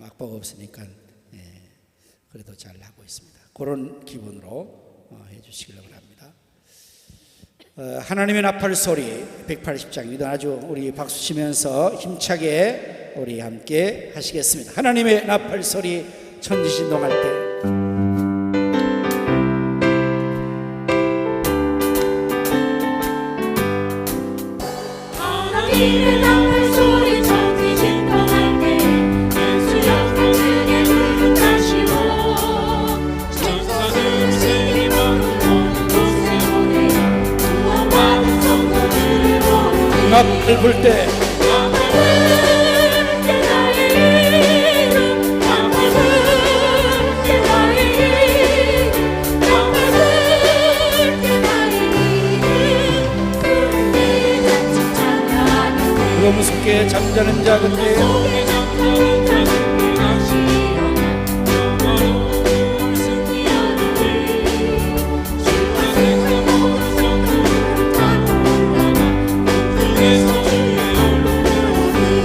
악보가 없으니까 그래도 잘 하고 있습니다. 그런 기분으로 해주시길 바랍니다. 하나님의 나팔 소리 180장입니다. 아주 우리 박수 치면서 힘차게 우리 함께 하시겠습니다. 하나님의 나팔 소리 천지신동할 때 하나님의 나팔 소리 천지신동할 때 예수 영광에게 부르타시고 천사들 세계 모든 곳에 보내 구원받은 성도들을 모으니 나팔 불 때 무섭게 잠자는 자 그때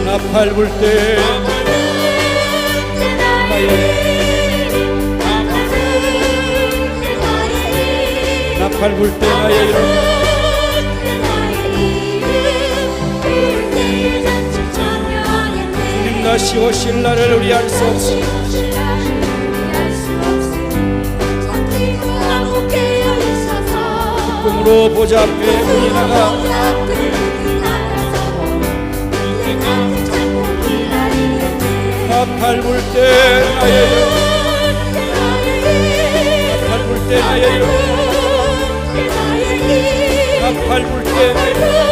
나팔 불 때 나팔 불 때 나의 이름 다시 오실 날을 우리 알 수 없으니 꿈으로 보좌 앞에 문이 나가 나팔 불 때 나의 이름 나팔 불 때 나의 이름 나팔 불 때 나의 이름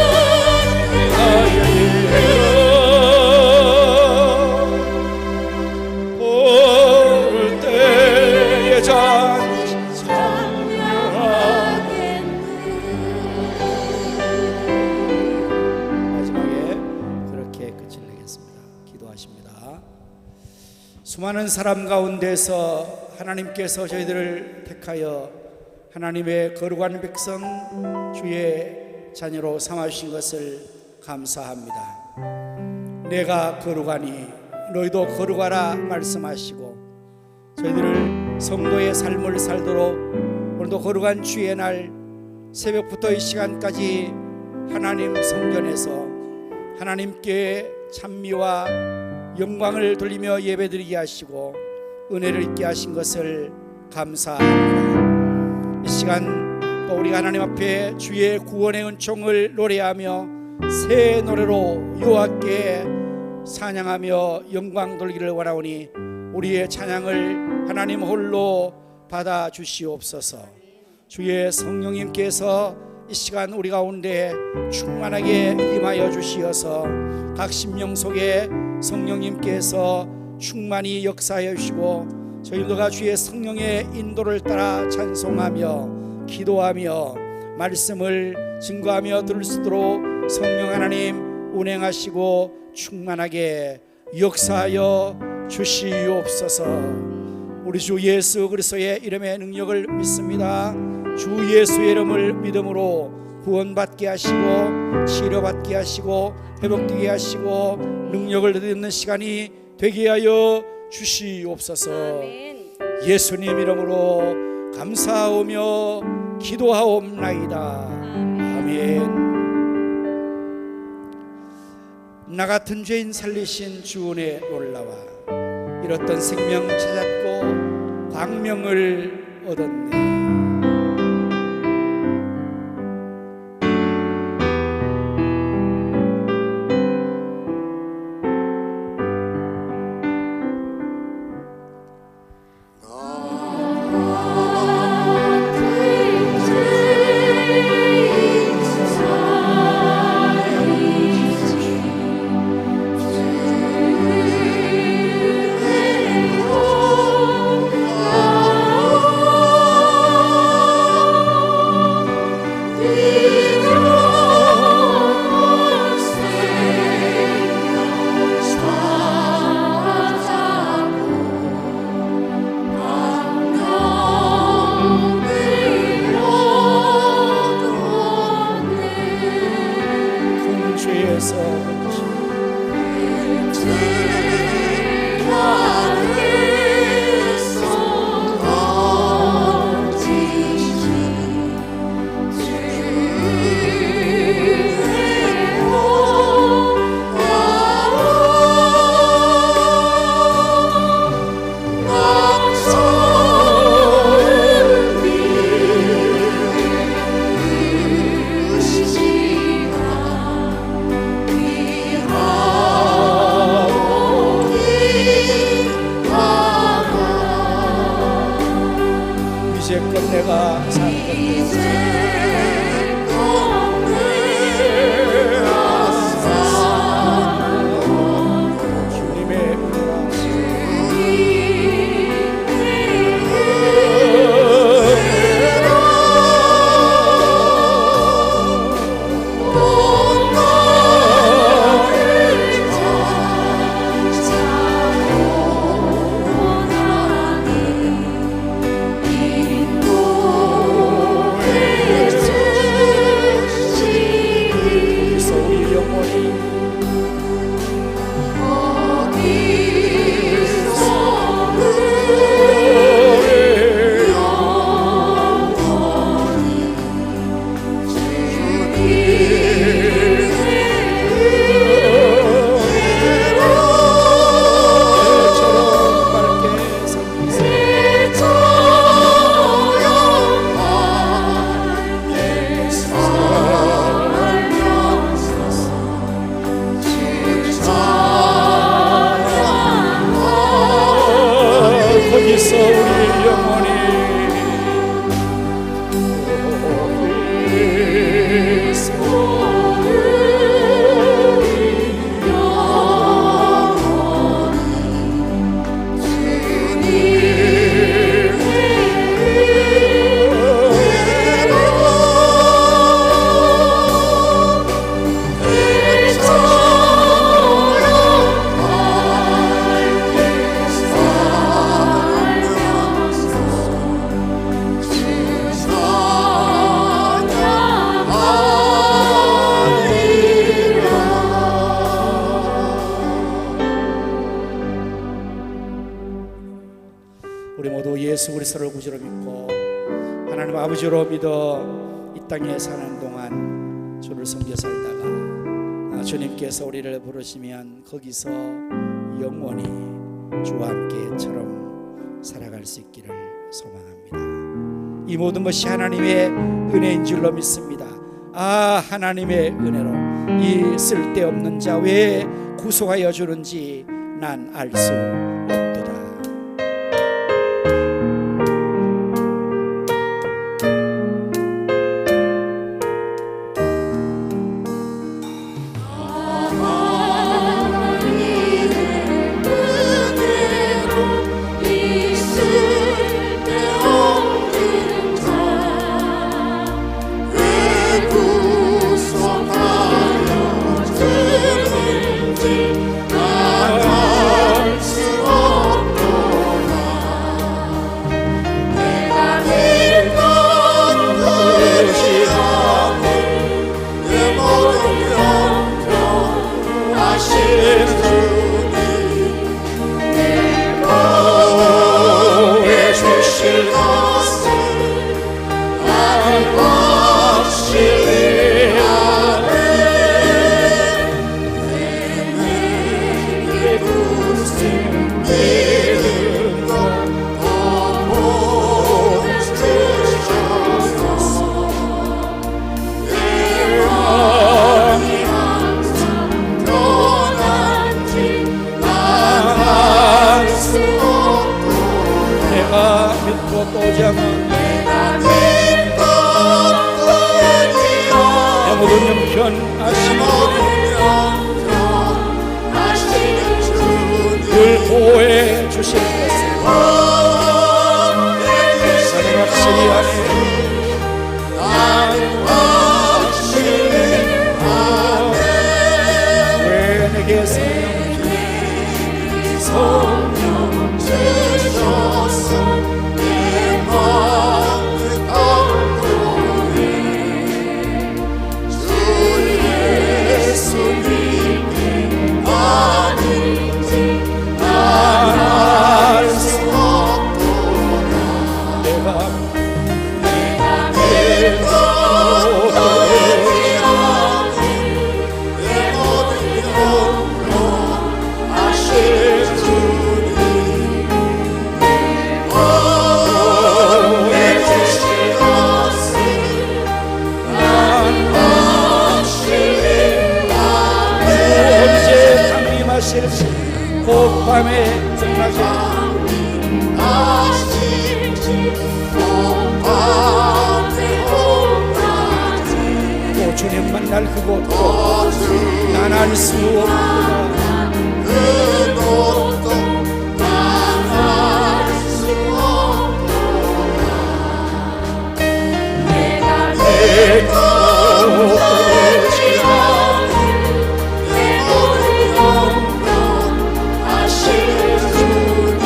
수많은 사람 가운데서 하나님께서 저희들을 택하여 하나님의 거룩한 백성 주의 자녀로 삼아주신 것을 감사합니다. 내가 거룩하니 너희도 거룩하라 말씀하시고 저희들을 성도의 삶을 살도록 오늘도 거룩한 주의 날 새벽부터 이 시간까지 하나님 성전에서 하나님께 찬미와 영광을 돌리며 예배드리게 하시고 은혜를 있게 하신 것을 감사합니다. 이 시간 또 우리가 하나님 앞에 주의 구원의 은총을 노래하며 새 노래로 여호와께 찬양하며 영광 돌리기를 원하오니 우리의 찬양을 하나님 홀로 받아 주시옵소서. 주의 성령님께서 이 시간 우리 가운데 충만하게 임하여 주시어서 각 심령 속에 성령님께서 충만히 역사하여 주시고 저희들과 주의 성령의 인도를 따라 찬송하며 기도하며 말씀을 증거하며 들을 수 있도록 성령 하나님 운행하시고 충만하게 역사하여 주시옵소서. 우리 주 예수 그리스도의 이름의 능력을 믿습니다. 주 예수의 이름을 믿음으로 구원받게 하시고 치료받게 하시고 회복되게 하시고 능력을 얻는 시간이 되게 하여 주시옵소서. 예수님 이름으로 감사하오며 기도하옵나이다. 아멘. 나 같은 죄인 살리신 주 은혜 놀라와 잃었던 생명 찾았고 광명을 얻었네. 우리 모두 예수 그리스도를 구주로 믿고 하나님 아버지로 믿어 이 땅에 사는 동안 주를 섬겨 살다가 주님께서 우리를 부르시면 거기서 영원히 주와 함께처럼 살아갈 수 있기를 소망합니다. 이 모든 것이 하나님의 은혜인 줄로 믿습니다. 하나님의 은혜로 이 쓸데없는 자 왜 구속하여 주는지 난 알 수 없도다. 보호해 주실 것을 나는 확실히 아네. 왜 내게 성령 주셔서 내 마음을 감동해 주 예수님이 아닌지 알 수 없도다. 내가 도저히 내 모든 영혼 아실 주님 보호해 주실 것을 난 확실히 아네. 언제 강림하실지 곧 밤에 또 주님 만날 그곳도 난 알 수 없구나. 그곳도 난 알 수 없구나. 내가 내 것이지 않은 내 모든 영혼 아실 주님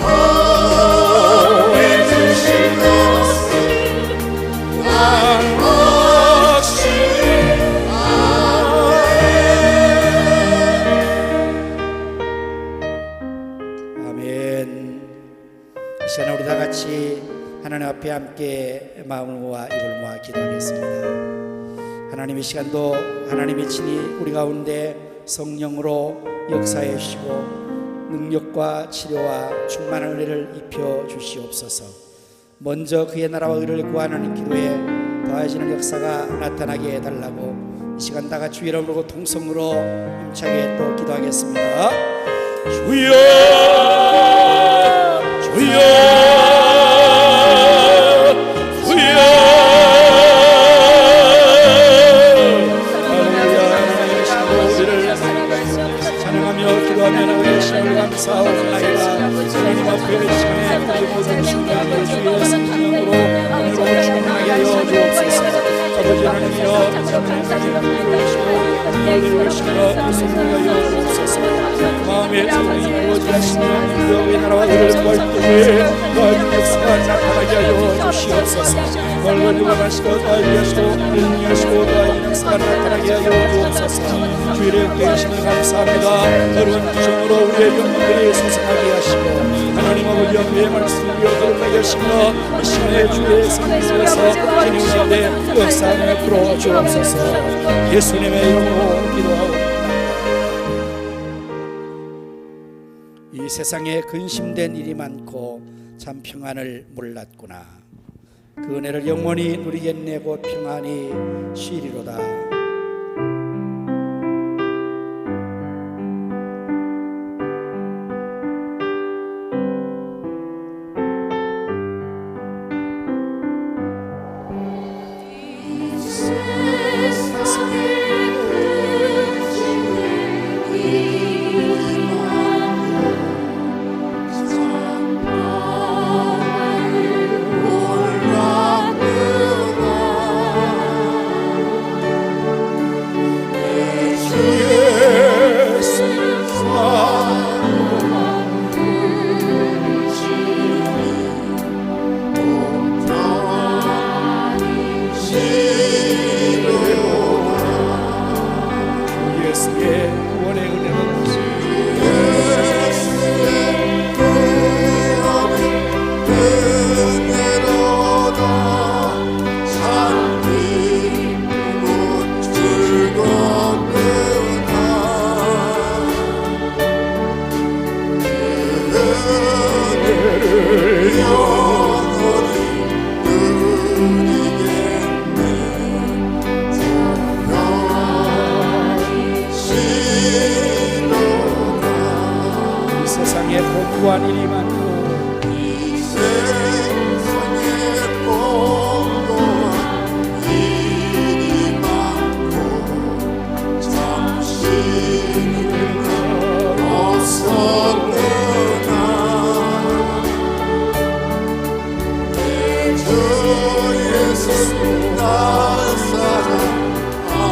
보호해 주실 것을 난 확실히 아네. 아멘. 이 시간에 우리 다 같이 하나님 앞에 함께 마음을 모아 입을 모아 기도하겠습니다. 하나님 이 시간도 하나님의 친히 우리 가운데 성령으로 역사해 주시고 능력과 치료와 충만한 은혜를 입혀 주시옵소서. 먼저 그의 나라와 의를 구하는 기도에 더해지는 역사가 나타나게 해달라고 이 시간 다 같이 주의 이름으로 통성으로 힘차게 또 기도하겠습니다. 주여 주여 감사하옵나이다. 하나님 앞에 이 시간에 우리 모든 순간을 주의 성령으로 오늘로 충만하게 하여 주옵소서. 아버지 하나님이여 하나님을 이루시고 이루시며 무슨 하여 주옵소서. 마음의 성령이 이루어지시며 너의 나라와 그를 구할 때에 너의 역사가 나타나게 하여 주옵소서. 주시옵소서. 얼굴 하시고 도와주시고 능력하시고 도와주는 역사가 나타나게 하여 주옵소서. 주일의 되심을 감사합니다. 어려운 구성으로 우리의 영혼들이 소생하게 하시고 하나님 아버지 영의 말씀을 거듭나게 하시며 이 시간에 주의 성령께서 주님 가운데 역사하며 풀어 주옵소서. 예수님의 이름으로 기도하옵니다. 이 세상에 근심된 일이 많고 참 평안을 몰랐구나. 그 은혜를 영원히 누리겠네. 곧 평안이 쉬리로다. 복구한 일이 많고 이 세상에 복구한 일이 많고 잠시는 없었구나. 내 주 예수 날 사랑하시오니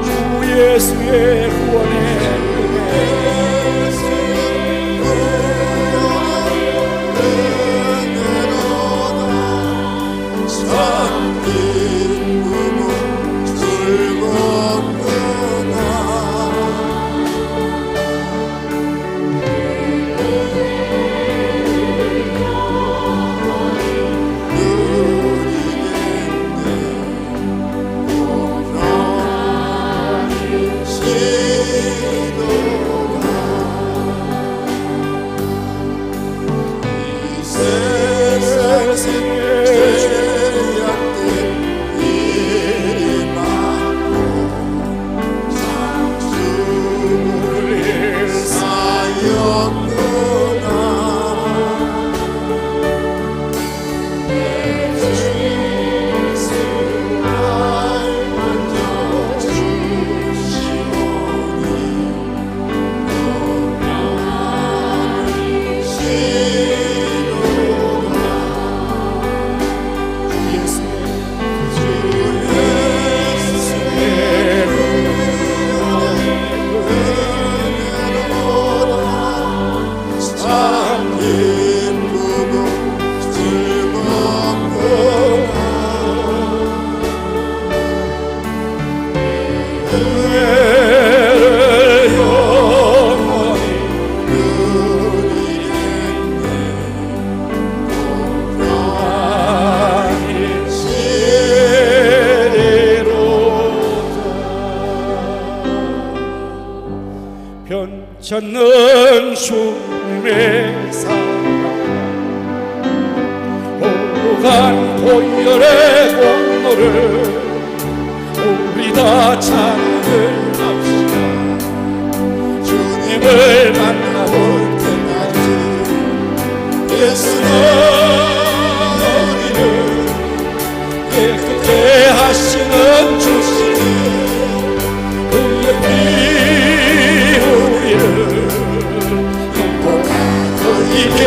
주 예수의 구원의 변쳤는 주님의 사랑 오르간 보혈의 공로를 우리 다 찬양을 합시다. 주님을 만나볼 때까지 예수는 우리를 깨끗게 하시는 주시니 그의 피 우리를 거기게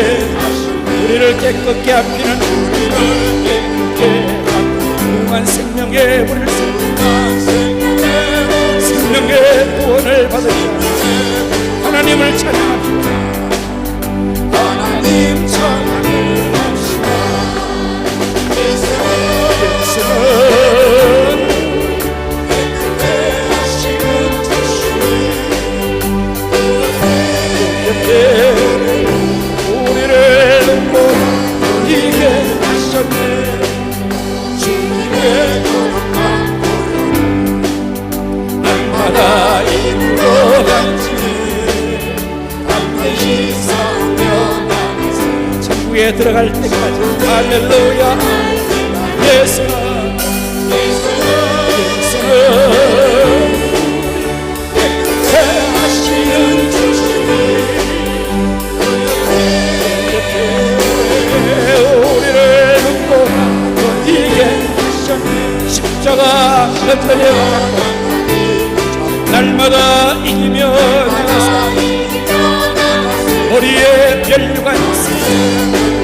우리를 깨끗게 합히는 우리를 깨끗게 합히는 무한 생명의 우리를 생명의 들어갈 때까지 할렐루야. 예수는 하시는 주시니 우리를 믿고 이게 십자가 흔들려 날마다 이기며 나가서 머리에 멸류관 있으며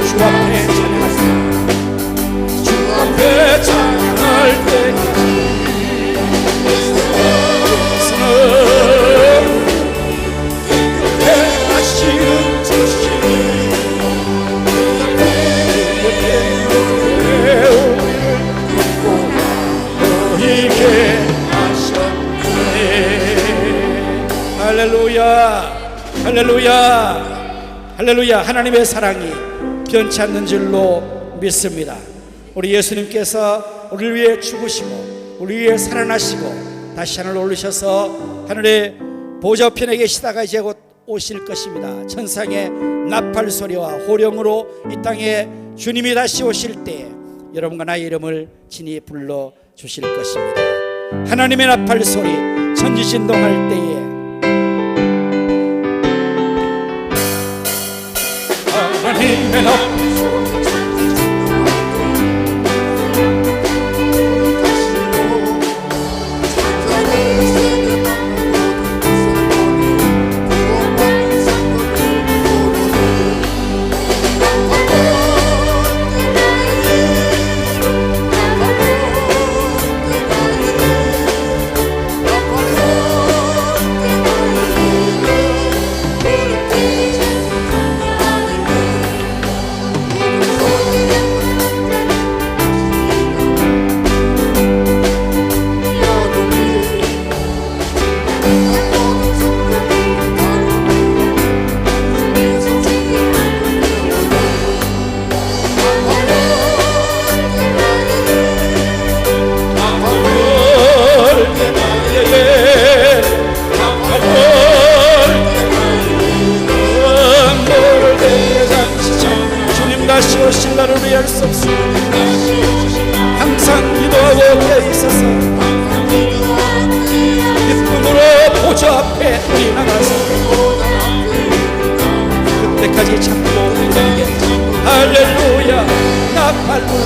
주 앞에 찬양하세. 주 앞에 찬양할 때 하시는 주시니 이게 할렐루야, 할렐루야, 할렐루야. 하나님의 사랑이 변치 않는 줄로 믿습니다. 우리 예수님께서 우리를 위해 죽으시고 우리 위해 살아나시고 다시 하늘로 올리셔서 하늘의 보좌 편에 계시다가 이제 곧 오실 것입니다. 천상의 나팔 소리와 호령으로 이 땅에 주님이 다시 오실 때 여러분과 나의 이름을 친히 불러 주실 것입니다. 하나님의 나팔 소리 천지진동할 때에 하나님의 나팔 오실 날을 위할 수 없으니 항상 기도하고 깨어 있어서 기쁨으로 보좌 앞에 우리 나가서 그때까지 참고 우리에게 할렐루야 나팔 불고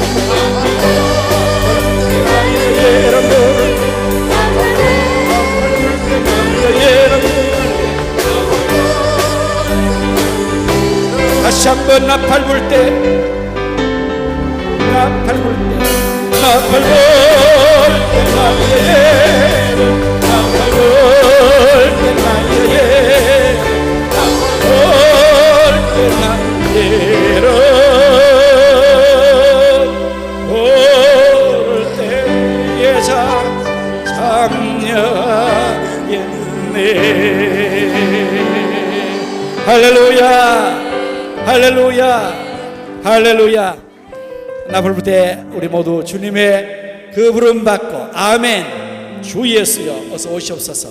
다시 한번 나팔 불 때 나팔 불 때 나팔 불 때 나의 나팔 불 때 나의 나팔 불 때 나의 올 때에 장려했네. 할렐루야 할렐루야 할렐루야. 나팔 불 때 우리 모두 주님의 그 부름 받고 아멘 주 예수여 어서 오시옵소서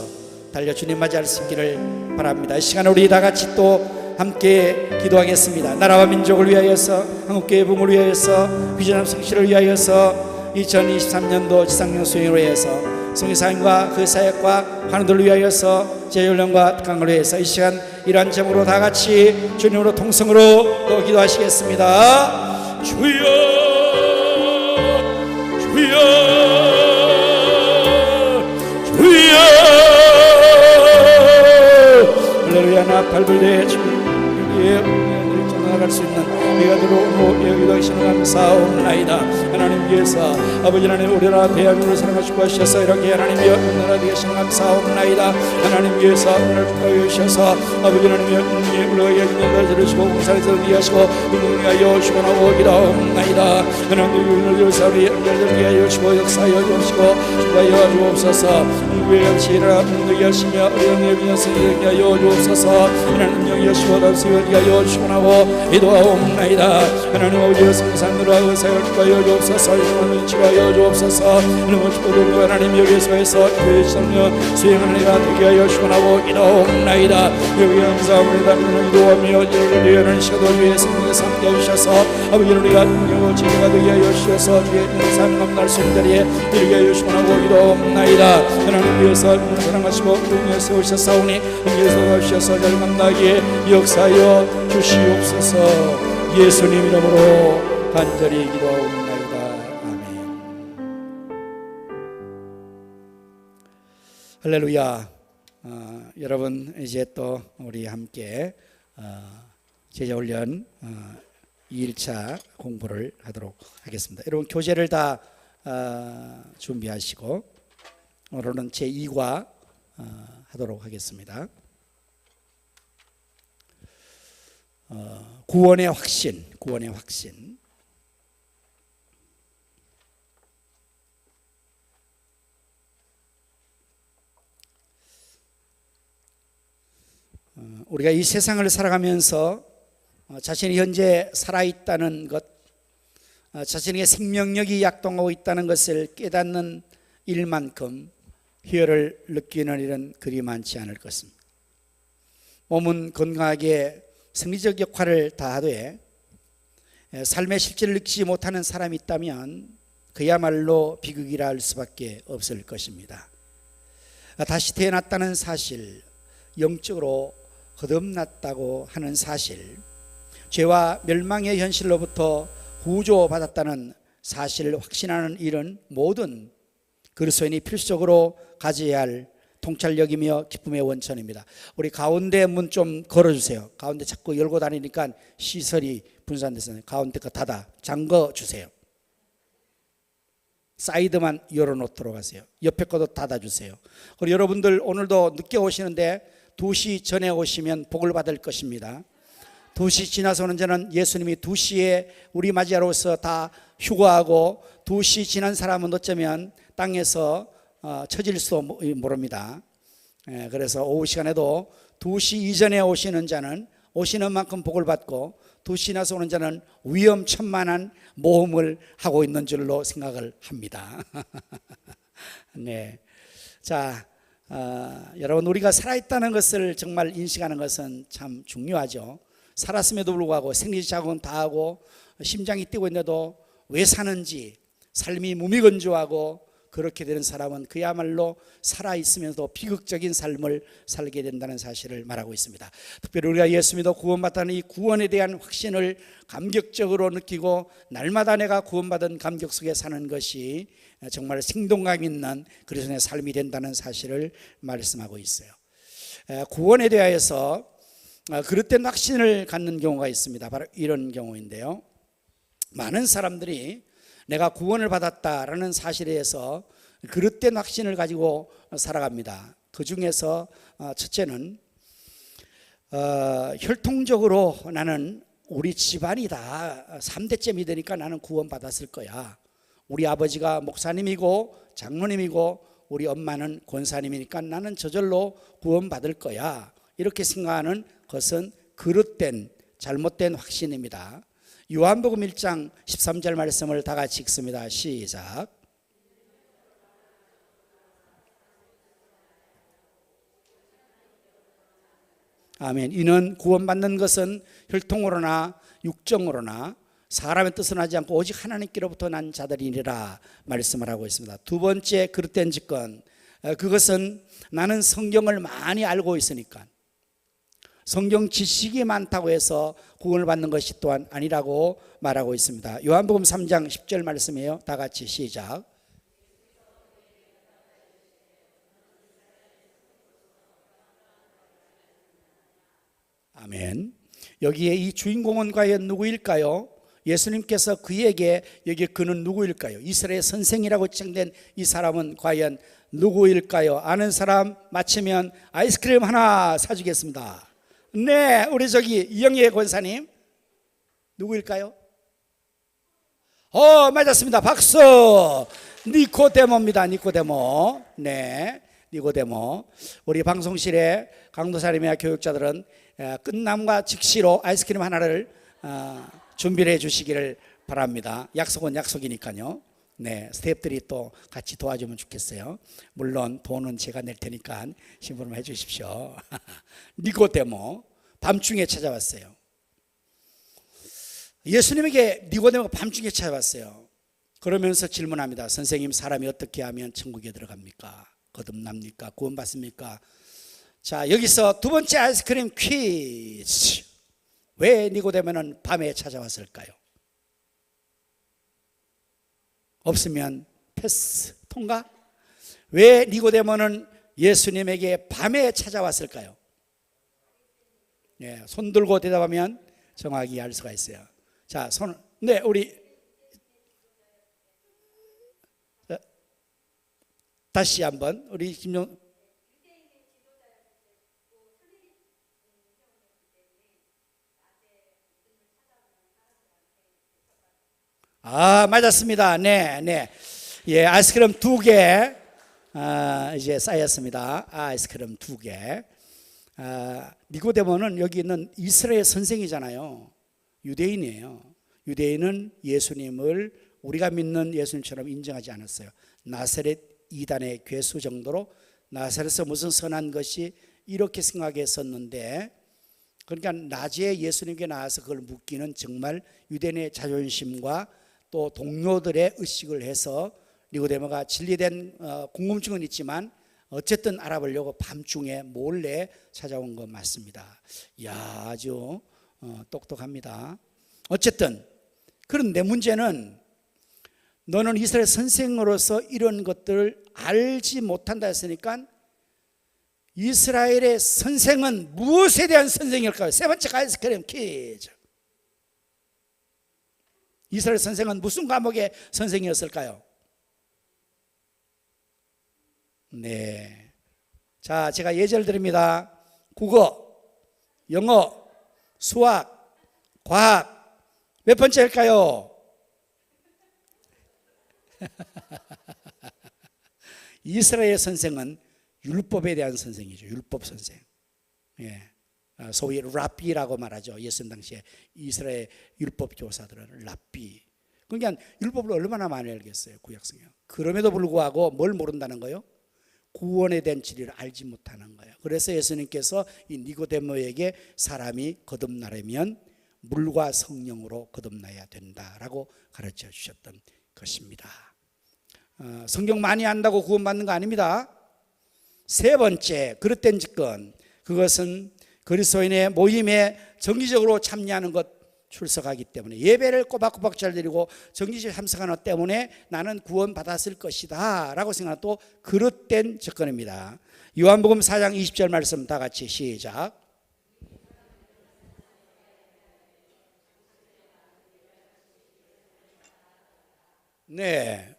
달려 주님 맞이할 수 있기를 바랍니다. 이 시간 우리 다 같이 또 함께 기도하겠습니다. 나라와 민족을 위하여서 한국교회 부흥을 위하여서 비전함 성실을 위하여서 2023년도 지상령 수행을 위해서 성의사님과 그 사역과 하나님들을 위하여서 제연령과 특강을 위해서 이 시간 이러한 점으로 다 같이 주님으로 통성으로 또 기도하시겠습니다. 주여 주여 주여 할렐루야. 나팔 불 때 주님의 나갈 수 있는 우리가 들어오고 여기도 계시는 감사옵나이다. 하나님께서 아버지 하나님 우리 나라 대한민국을 사랑하시고 하셔서 이렇게 하나님이여 나라 되시는 감사옵나이다. 하나님께서 오늘 국가에 오셔서 아버지 하나님이여 우리에게 인연을 들으시고 공사에서 위하시고 능력하여 주시고 기도옵나이다. 하나님 우리를 우리 열들게 하여 주시고 역사하여 주시고 주하여 주옵소서. 우리의 역시나 능력이 하시며 우리의 비전을 이루게 하여 주옵소서. 하나님 영이 하시고 담수를 하여 주시고 기도하옵나이다. 기도하옵나이다. 하나님 아버지 성산으로 의사열과 주옵소서. 하나님 치료하여 주옵소서. 하나님 모든 하나님 여기서에서 교회 성령 수행하는 이가 되게 하여 주옵나고 기도하옵나이다. 여기 감사합니다. 기도하며 이를 위하는 셔도주의 생명에 삼게 하셔서 아버지를 우리가 능력을 지혜가 되게 하여 주셔서 주의 영상 감날 수 있는 자리에 이르게 하여 주옵나고 기도하옵나이다. 하나님 위해서 사랑하시고 우리에 세우셨사오니 위에서 가주셔서 잘 감나게 역사하여 주시옵소서. 예수님 이름으로 간절히 기도하옵나이다. 아멘. 할렐루야. 여러분 이제 또 우리 함께 제자훈련 2일차 공부를 하도록 하겠습니다. 여러분 교재를 다 준비하시고 오늘은 제2과 하도록 하겠습니다. 구원의 확신, 구원의 확신. 우리가 이 세상을 살아가면서 자신이 현재 살아있다는 것, 자신의 생명력이 약동하고 있다는 것을 깨닫는 일만큼 희열을 느끼는 일은 그리 많지 않을 것입니다. 몸은 건강하게 승리적 역할을 다하되 삶의 실질을 느끼지 못하는 사람이 있다면 그야말로 비극이라 할 수밖에 없을 것입니다. 다시 태어났다는 사실, 영적으로 거듭났다고 하는 사실, 죄와 멸망의 현실로부터 구조받았다는 사실을 확신하는 일은 모든 그리스도인이 필수적으로 가져야 할 통찰력이며 기쁨의 원천입니다. 우리 가운데 문 좀 걸어주세요. 가운데 자꾸 열고 다니니까 시설이 분산돼서 가운데 거 닫아 잠궈 주세요. 사이드만 열어놓도록 하세요. 옆에 것도 닫아주세요. 그리고 여러분들 오늘도 늦게 오시는데 2시 전에 오시면 복을 받을 것입니다. 2시 지나서 오는 자는 예수님이 2시에 우리 맞이하러서 다 휴거하고 2시 지난 사람은 어쩌면 땅에서 처질 수도 모릅니다. 그래서 오후 시간에도 2시 이전에 오시는 자는 오시는 만큼 복을 받고 2시 지나서 오는 자는 위험천만한 모험을 하고 있는 줄로 생각을 합니다. 네. 자, 여러분 우리가 살아있다는 것을 정말 인식하는 것은 참 중요하죠. 살았음에도 불구하고 생리 자극은 다 하고 심장이 뛰고 있는데도 왜 사는지 삶이 무미건조하고 그렇게 되는 사람은 그야말로 살아있으면서도 비극적인 삶을 살게 된다는 사실을 말하고 있습니다. 특별히 우리가 예수 믿어 구원받다는 이 구원에 대한 확신을 감격적으로 느끼고 날마다 내가 구원받은 감격 속에 사는 것이 정말 생동감 있는 그리스도의 삶이 된다는 사실을 말씀하고 있어요. 구원에 대하여서 그릇된 확신을 갖는 경우가 있습니다. 바로 이런 경우인데요. 많은 사람들이 내가 구원을 받았다라는 사실에 대해서 그릇된 확신을 가지고 살아갑니다. 그 중에서 첫째는 혈통적으로 나는 우리 집안이 다 3대째 믿으니까 나는 구원받았을 거야. 우리 아버지가 목사님이고 장로님이고 우리 엄마는 권사님이니까 나는 저절로 구원받을 거야. 이렇게 생각하는 것은 그릇된 잘못된 확신입니다. 요한복음 1장 13절 말씀을 다 같이 읽습니다. 시작. 아멘. 이는 구원받는 것은 혈통으로나 육정으로나 사람의 뜻은 하지 않고 오직 하나님께로부터 난 자들이니라 말씀을 하고 있습니다. 두 번째 그릇된 직건, 그것은 나는 성경을 많이 알고 있으니까, 성경 지식이 많다고 해서 구원을 받는 것이 또한 아니라고 말하고 있습니다. 요한복음 3장 10절 말씀이에요. 다 같이 시작. 아멘. 여기에 이 주인공은 과연 누구일까요? 예수님께서 그에게 여기 그는 누구일까요? 이스라엘 선생이라고 지정된 이 사람은 과연 누구일까요? 아는 사람 맞히면 아이스크림 하나 사주겠습니다. 네, 우리 저기 이영예 권사님 누구일까요? 맞았습니다. 박수. 니코데모입니다. 니코데모. 네, 니코데모. 우리 방송실에 강도사님이나 교육자들은 끝남과 즉시로 아이스크림 하나를 준비를 해 주시기를 바랍니다. 약속은 약속이니까요. 네, 스태프들이 또 같이 도와주면 좋겠어요. 물론 돈은 제가 낼 테니까 심부름 해 주십시오. 니고데모 밤중에 찾아왔어요. 예수님에게 니고데모가 밤중에 찾아왔어요. 그러면서 질문합니다. 선생님, 사람이 어떻게 하면 천국에 들어갑니까? 거듭납니까? 구원받습니까? 자, 여기서 두 번째 아이스크림 퀴즈. 왜 니고데모는 밤에 찾아왔을까요? 없으면 패스, 통과. 왜 니고데모는 예수님에게 밤에 찾아왔을까요? 예, 손 들고 대답하면 정확히 알 수가 있어요. 자, 손, 네, 우리 다시 한번 우리 김용. 아, 맞았습니다. 네, 네. 예, 아이스크림 2개 이제 쌓였습니다. 아이스크림 2개. 니고데모는 여기 있는 이스라엘 선생이잖아요. 유대인이에요. 유대인은 예수님을 우리가 믿는 예수님처럼 인정하지 않았어요. 나사렛 이단의 괴수 정도로 나사렛에서 무슨 선한 것이 이렇게 생각했었는데, 그러니까 낮에 예수님께 나와서 그걸 묻기는 정말 유대인의 자존심과 또 동료들의 의식을 해서 니고데모가 진리된 궁금증은 있지만 어쨌든 알아보려고 밤중에 몰래 찾아온 건 맞습니다. 이야, 아주 똑똑합니다. 어쨌든 그런데 문제는 너는 이스라엘 선생으로서 이런 것들을 알지 못한다 했으니까 이스라엘의 선생은 무엇에 대한 선생일까요? 세 번째 아이스크림 퀴즈. 이스라엘 선생은 무슨 과목의 선생이었을까요? 네. 자, 제가 예제를 드립니다. 국어, 영어, 수학, 과학. 몇 번째일까요? 이스라엘 선생은 율법에 대한 선생이죠. 율법 선생. 예. 소위 랍비라고 말하죠. 예수님 당시에 이스라엘 율법 교사들은 랍비. 그러니까 율법을 얼마나 많이 알겠어요, 구약성에. 그럼에도 불구하고 뭘 모른다는 거예요? 구원에 대한 진리를 알지 못하는 거예요. 그래서 예수님께서 이 니고데모에게 사람이 거듭나려면 물과 성령으로 거듭나야 된다라고 가르쳐 주셨던 것입니다. 성경 많이 안다고 구원받는 거 아닙니다. 세 번째, 그릇된 직분. 그것은 그리스도인의 모임에 정기적으로 참여하는 것, 출석하기 때문에, 예배를 꼬박꼬박 잘 드리고 정기적으로 참석하는 것 때문에 나는 구원받았을 것이다 라고 생각하는 또 그릇된 접근입니다. 요한복음 4장 20절 말씀 다 같이 시작. 네,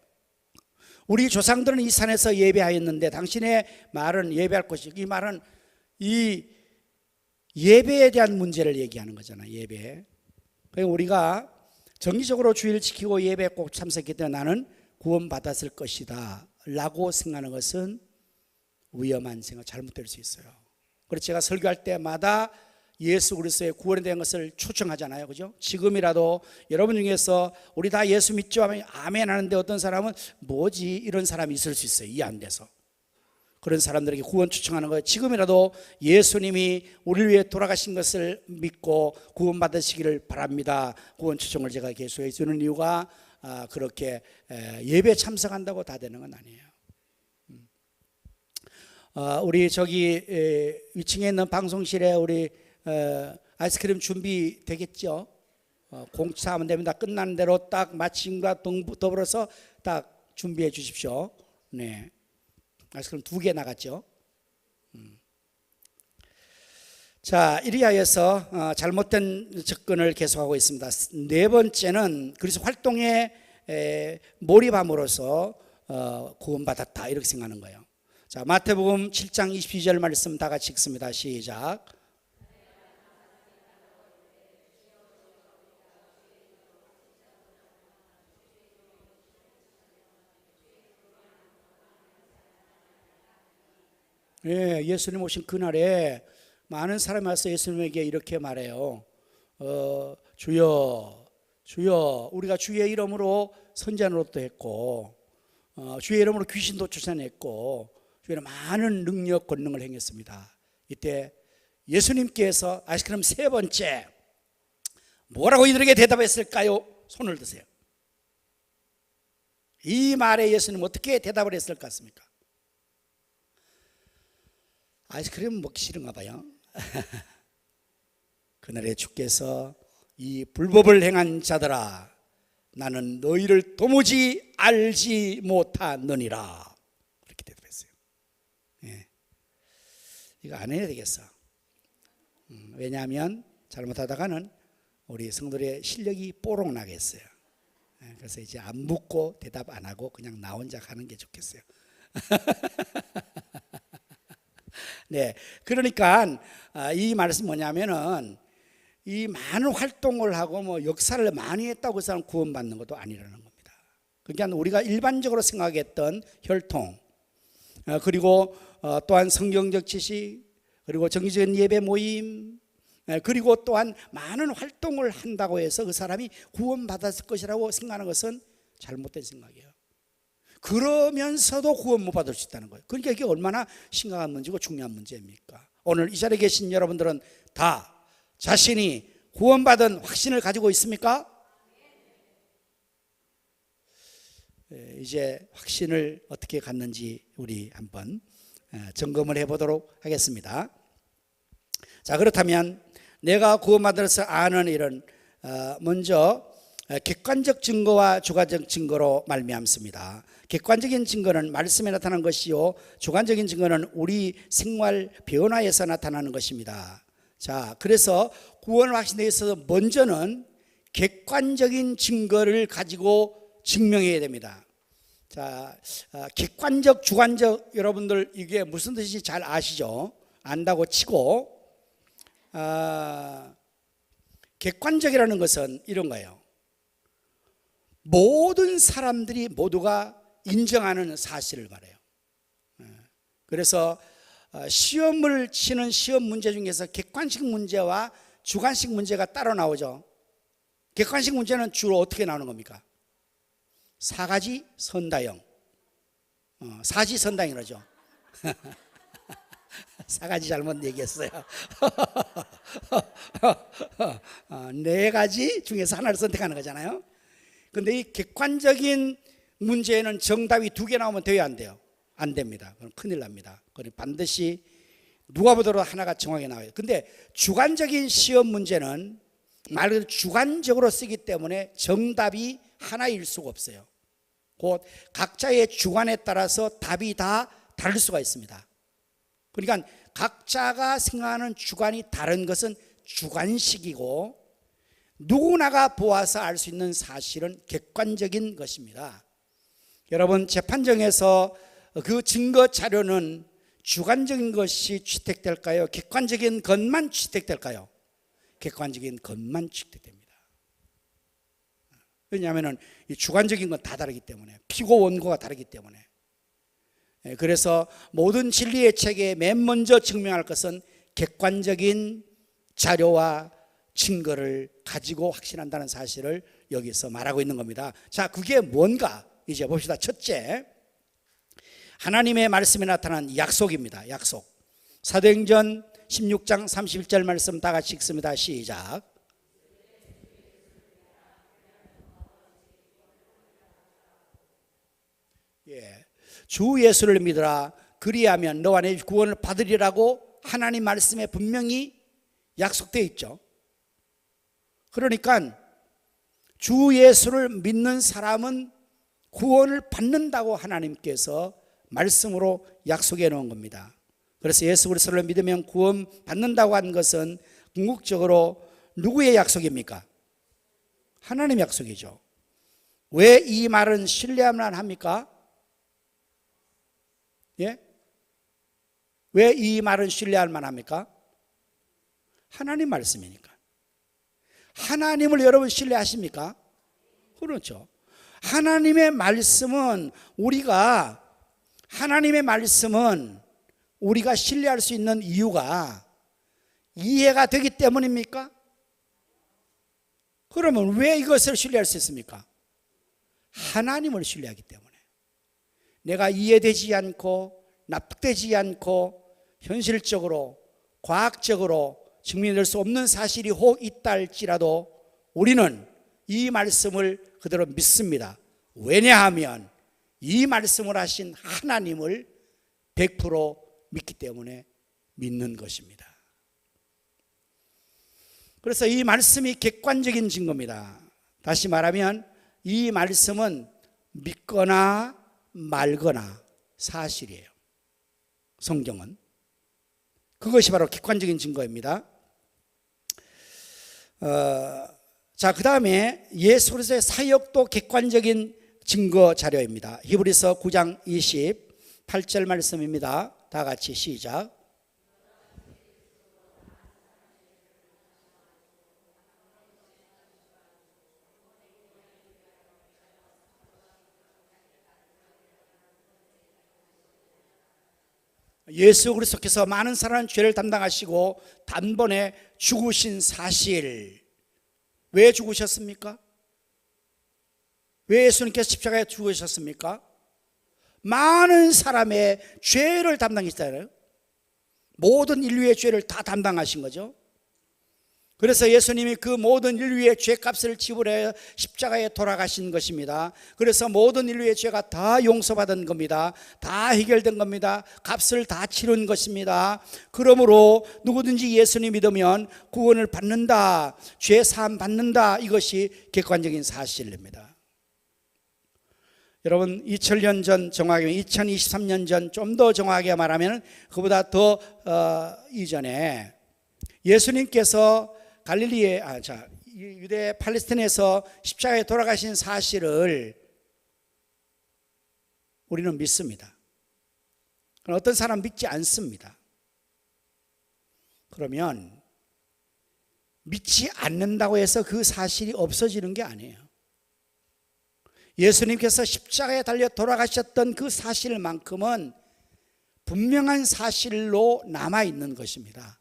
우리 조상들은 이 산에서 예배하였는데 당신의 말은 예배할 것이, 이 말은 이 예배에 대한 문제를 얘기하는 거잖아요. 예배. 그러니까 우리가 정기적으로 주일 지키고 예배에 꼭 참석했기 때문에 나는 구원받았을 것이다 라고 생각하는 것은 위험한 생각, 잘못될 수 있어요. 그래서 제가 설교할 때마다 예수 그리스도의 구원에 대한 것을 초청하잖아요. 그죠? 지금이라도 여러분 중에서 우리 다 예수 믿죠 하면 아멘 하는데 어떤 사람은 뭐지 이런 사람이 있을 수 있어요. 이해 안 돼서. 그런 사람들에게 구원 초청하는 거예요. 지금이라도 예수님이 우리를 위해 돌아가신 것을 믿고 구원 받으시기를 바랍니다. 구원 초청을 제가 계속해 주는 이유가 그렇게 예배 참석한다고 다 되는 건 아니에요. 우리 저기 위층에 있는 방송실에 우리 아이스크림 준비 되겠죠? 공차하면 됩니다. 끝나는 대로 딱 마침과 더불어서 딱 준비해 주십시오. 네. 아이스크림 2개 나갔죠. 자, 이리하여서 잘못된 접근을 계속하고 있습니다. 네 번째는 그래서 활동에 몰입함으로써 구원받았다 이렇게 생각하는 거예요. 자, 마태복음 7장 22절 말씀 다 같이 읽습니다. 시작. 예, 예수님 오신 그날에 많은 사람이 와서 예수님에게 이렇게 말해요. 주여, 주여, 우리가 주의 이름으로 선지자노릇도 했고 주의 이름으로 귀신도 쫓아냈고 주의 많은 능력 권능을 행했습니다. 이때 예수님께서 아이스크림 세 번째 뭐라고 이들에게 대답했을까요? 손을 드세요. 이 말에 예수님 어떻게 대답을 했을 것 같습니까? 아이스크림 먹기 싫은가 봐요. 그날에 주께서 이 불법을 행한 자들아, 나는 너희를 도무지 알지 못하느니라, 그렇게 대답했어요. 예. 이거 안 해야 되겠어. 왜냐하면 잘못하다가는 우리 성도들의 실력이 뽀록 나겠어요. 예. 그래서 이제 안 묻고 대답 안 하고 그냥 나 혼자 가는 게 좋겠어요. 네, 그러니까 이 말씀이 뭐냐면은 이 많은 활동을 하고 뭐 역사를 많이 했다고 해서 구원받는 것도 아니라는 겁니다. 그러니까 우리가 일반적으로 생각했던 혈통, 그리고 또한 성경적 지식, 그리고 정기적인 예배 모임, 그리고 또한 많은 활동을 한다고 해서 그 사람이 구원받았을 것이라고 생각하는 것은 잘못된 생각이에요. 그러면서도 구원 못 받을 수 있다는 거예요. 그러니까 이게 얼마나 심각한 문제고 중요한 문제입니까? 오늘 이 자리에 계신 여러분들은 다 자신이 구원받은 확신을 가지고 있습니까? 이제 확신을 어떻게 갖는지 우리 한번 점검을 해보도록 하겠습니다. 자, 그렇다면 내가 구원받아서 아는 일은 먼저 객관적 증거와 주관적 증거로 말미암습니다. 객관적인 증거는 말씀에 나타난 것이요, 주관적인 증거는 우리 생활 변화에서 나타나는 것입니다. 자, 그래서 구원 확신에 있어서 먼저는 객관적인 증거를 가지고 증명해야 됩니다. 자, 객관적, 주관적, 여러분들 이게 무슨 뜻인지 잘 아시죠? 안다고 치고, 객관적이라는 것은 이런 거예요. 모든 사람들이 모두가 인정하는 사실을 말해요. 그래서 시험을 치는 시험 문제 중에서 객관식 문제와 주관식 문제가 따로 나오죠. 객관식 문제는 주로 어떻게 나오는 겁니까? 사가지 선다형, 사지선다형이라죠. 사가지 잘못 얘기했어요. 네 가지 중에서 하나를 선택하는 거잖아요. 근데 이 객관적인 문제에는 정답이 두 개 나오면 돼요, 안 돼요? 안 됩니다. 그럼 큰일 납니다. 그럼 반드시 누가 보더라도 하나가 정확하게 나와요. 근데 주관적인 시험 문제는 말 그대로 주관적으로 쓰기 때문에 정답이 하나일 수가 없어요. 곧 각자의 주관에 따라서 답이 다 다를 수가 있습니다. 그러니까 각자가 생각하는 주관이 다른 것은 주관식이고, 누구나가 보아서 알 수 있는 사실은 객관적인 것입니다. 여러분, 재판정에서 그 증거 자료는 주관적인 것이 채택될까요? 객관적인 것만 채택될까요? 객관적인 것만 채택됩니다. 왜냐하면 이 주관적인 건 다 다르기 때문에, 피고 원고가 다르기 때문에. 그래서 모든 진리의 체계에 맨 먼저 증명할 것은 객관적인 자료와 증거를 가지고 확신한다는 사실을 여기서 말하고 있는 겁니다. 자, 그게 뭔가 이제 봅시다. 첫째, 하나님의 말씀에 나타난 약속입니다. 약속. 사도행전 16장 31절 말씀 다 같이 읽습니다. 시작. 예, 주 예수를 믿으라. 그리하면 너와 내 구원을 받으리라고 하나님 말씀에 분명히 약속되어 있죠. 그러니까 주 예수를 믿는 사람은 구원을 받는다고 하나님께서 말씀으로 약속해 놓은 겁니다. 그래서 예수 그리스도를 믿으면 구원 받는다고 한 것은 궁극적으로 누구의 약속입니까? 하나님의 약속이죠. 왜 이 말은 신뢰할 만합니까? 예? 왜 이 말은 신뢰할 만합니까? 하나님 말씀이니까. 하나님을 여러분 신뢰하십니까? 그렇죠. 하나님의 말씀은 우리가 신뢰할 수 있는 이유가 이해가 되기 때문입니까? 그러면 왜 이것을 신뢰할 수 있습니까? 하나님을 신뢰하기 때문에. 내가 이해되지 않고 납득되지 않고 현실적으로 과학적으로 증명될 수 없는 사실이 혹 있다 할지라도 우리는 이 말씀을 그대로 믿습니다. 왜냐하면 이 말씀을 하신 하나님을 100% 믿기 때문에 믿는 것입니다. 그래서 이 말씀이 객관적인 증거입니다. 다시 말하면 이 말씀은 믿거나 말거나 사실이에요. 성경은. 그것이 바로 객관적인 증거입니다. 자, 그 다음에 예수 그리스도의 사역도 객관적인 증거 자료입니다. 히브리서 9장 28절 말씀입니다. 다 같이 시작. 예수 그리스도께서 많은 사람의 죄를 담당하시고 단번에 죽으신 사실, 왜 죽으셨습니까? 왜 예수님께서 십자가에 죽으셨습니까? 많은 사람의 죄를 담당했잖아요. 모든 인류의 죄를 다 담당하신 거죠. 그래서 예수님이 그 모든 인류의 죄값을 지불해 십자가에 돌아가신 것입니다. 그래서 모든 인류의 죄가 다 용서받은 겁니다. 다 해결된 겁니다. 값을 다 치른 것입니다. 그러므로 누구든지 예수님 믿으면 구원을 받는다, 죄 사함 받는다, 이것이 객관적인 사실입니다. 여러분 2000년 전 정확하게 2023년 전 좀 더 정확하게 말하면 그보다 더 이전에 예수님께서 갈릴리에 유대 팔레스타인에서 십자가에 돌아가신 사실을 우리는 믿습니다. 그러나 어떤 사람 믿지 않습니다. 그러면 믿지 않는다고 해서 그 사실이 없어지는 게 아니에요. 예수님께서 십자가에 달려 돌아가셨던 그 사실만큼은 분명한 사실로 남아있는 것입니다.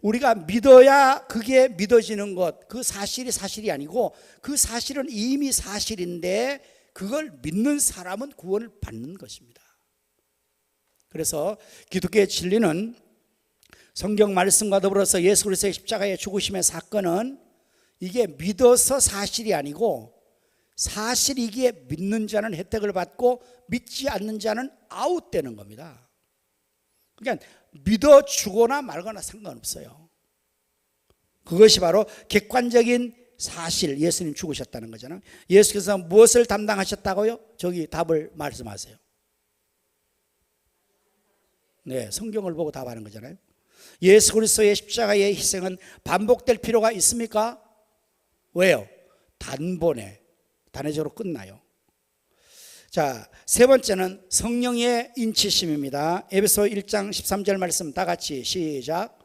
우리가 믿어야 그게 믿어지는 것, 그 사실이 사실이 아니고 그 사실은 이미 사실인데 그걸 믿는 사람은 구원을 받는 것입니다. 그래서 기독교의 진리는 성경 말씀과 더불어서 예수 그리스도의 십자가의 죽으심의 사건은 이게 믿어서 사실이 아니고 사실이기에 믿는 자는 혜택을 받고 믿지 않는 자는 아웃되는 겁니다. 그러니까 믿어 주거나 말거나 상관없어요. 그것이 바로 객관적인 사실, 예수님 죽으셨다는 거잖아요. 예수께서 무엇을 담당하셨다고요? 저기 답을 말씀하세요. 네, 성경을 보고 답하는 거잖아요. 예수 그리스도의 십자가의 희생은 반복될 필요가 있습니까? 왜요? 단회적으로 끝나요. 자, 세 번째는 성령의 인치심입니다. 에베소 1장 13절 말씀 다 같이 시작.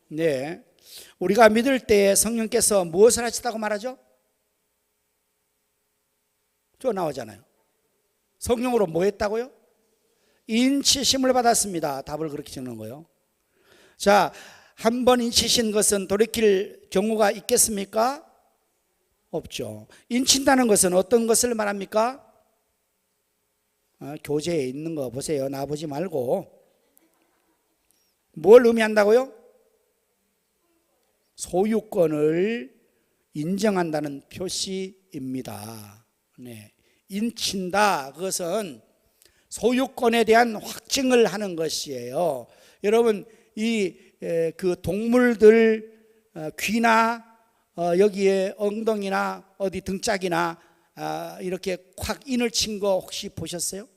네, 우리가 믿을 때 성령께서 무엇을 하셨다고 말하죠? 저 나오잖아요. 성령으로 뭐 했다고요? 인치심을 받았습니다. 답을 그렇게 적는 거예요. 자, 한 번 인치신 것은 돌이킬 경우가 있겠습니까? 없죠. 인친다는 것은 어떤 것을 말합니까? 교재에 있는 거 보세요. 나 보지 말고. 뭘 의미한다고요? 소유권을 인정한다는 표시입니다. 네. 인친다, 그것은 소유권에 대한 확증을 하는 것이에요. 여러분, 그 동물들 귀나 여기에 엉덩이나 어디 등짝이나 이렇게 콱 인을 친 거 혹시 보셨어요?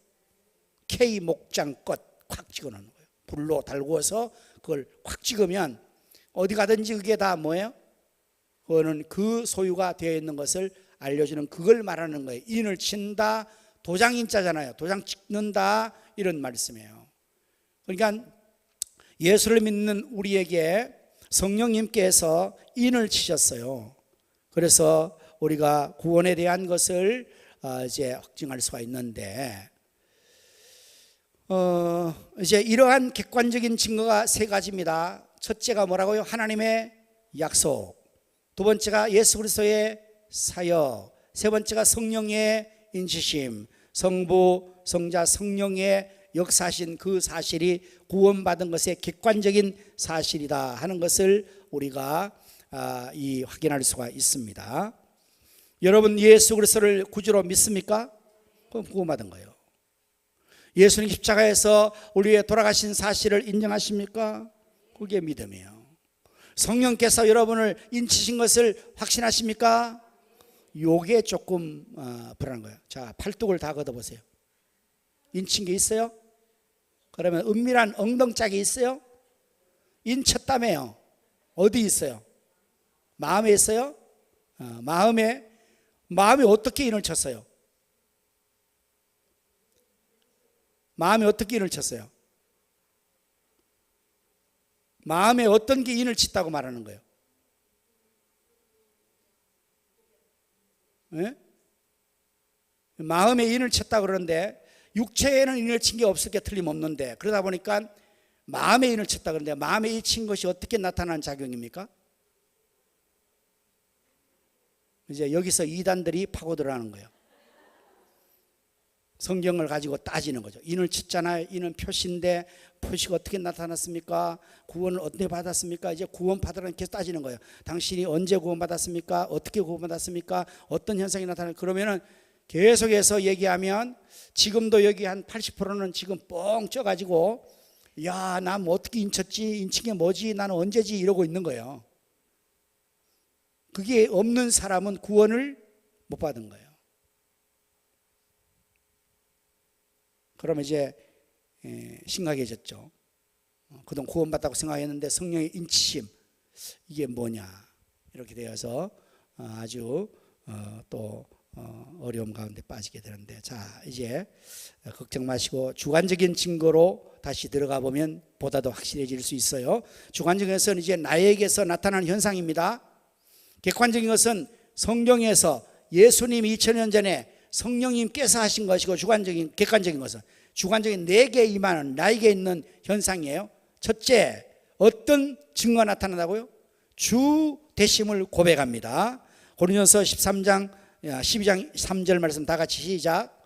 K 목장껏 콱 찍어놓는 거예요. 불로 달구어서 그걸 콱 찍으면 어디 가든지 그게 다 뭐예요? 그거는 그 소유가 되어 있는 것을 알려주는, 그걸 말하는 거예요. 인을 친다, 도장인자잖아요. 도장 찍는다, 이런 말씀이에요. 그러니까 예수를 믿는 우리에게 성령님께서 인을 치셨어요. 그래서 우리가 구원에 대한 것을 이제 확증할 수가 있는데, 이제 이러한 객관적인 증거가 세 가지입니다. 첫째가 뭐라고요? 하나님의 약속. 두 번째가 예수 그리스도의 사역. 세 번째가 성령의 인치심. 성부, 성자, 성령의 역사하신 그 사실이 구원받은 것의 객관적인 사실이다 하는 것을 우리가 확인할 수가 있습니다. 여러분 예수 그리스도를 구주로 믿습니까? 그럼 구원받은 거예요. 예수님 십자가에서 우리 위해 돌아가신 사실을 인정하십니까? 그게 믿음이에요. 성령께서 여러분을 인치신 것을 확신하십니까? 요게 조금 불안한 거예요. 자, 팔뚝을 다 걷어보세요. 인친 게 있어요? 그러면 은밀한 엉덩짝이 있어요? 인쳤다며요. 어디 있어요? 마음에 있어요? 마음에 어떻게 인을 쳤어요? 마음에 어떻게 인을 쳤어요? 마음에 어떤 게 인을 쳤다고 말하는 거예요? 네? 마음에 인을 쳤다고 그러는데 육체에는 인을 친 게 없을 게 틀림없는데 그러다 보니까 마음에 인을 쳤다 그러는데 마음에 인 친 것이 어떻게 나타나는 작용입니까? 이제 여기서 이단들이 파고들어가는 거예요. 성경을 가지고 따지는 거죠. 인을 쳤잖아요. 인은 표시인데 표시가 어떻게 나타났습니까? 구원을 어떻게 받았습니까? 이제 구원 받으라는 계속 따지는 거예요. 당신이 언제 구원받았습니까? 어떻게 구원받았습니까? 어떤 현상이 나타나요? 그러면은 계속해서 얘기하면 지금도 여기 한 80%는 지금 뻥 쪄가지고 야, 나 뭐 어떻게 인쳤지? 인친 게 뭐지? 나는 언제지? 이러고 있는 거예요. 그게 없는 사람은 구원을 못 받은 거예요. 그러면 이제 심각해졌죠. 그동안 구원받았다고 생각했는데 성령의 인치심 이게 뭐냐 이렇게 되어서 아주 또 어려움 가운데 빠지게 되는데 자 이제 걱정 마시고 주관적인 증거로 다시 들어가 보면 보다 더 확실해질 수 있어요. 주관적인 것은 이제 나에게서 나타나는 현상입니다. 객관적인 것은 성경에서 예수님이 2000년 전에 성령님께서 하신 것이고 객관적인 것은 주관적인 내게 임하는 나에게 있는 현상이에요. 첫째, 어떤 증거가 나타난다고요? 주 되심을 고백합니다. 고린도서 12장 3절 말씀 다 같이 시작.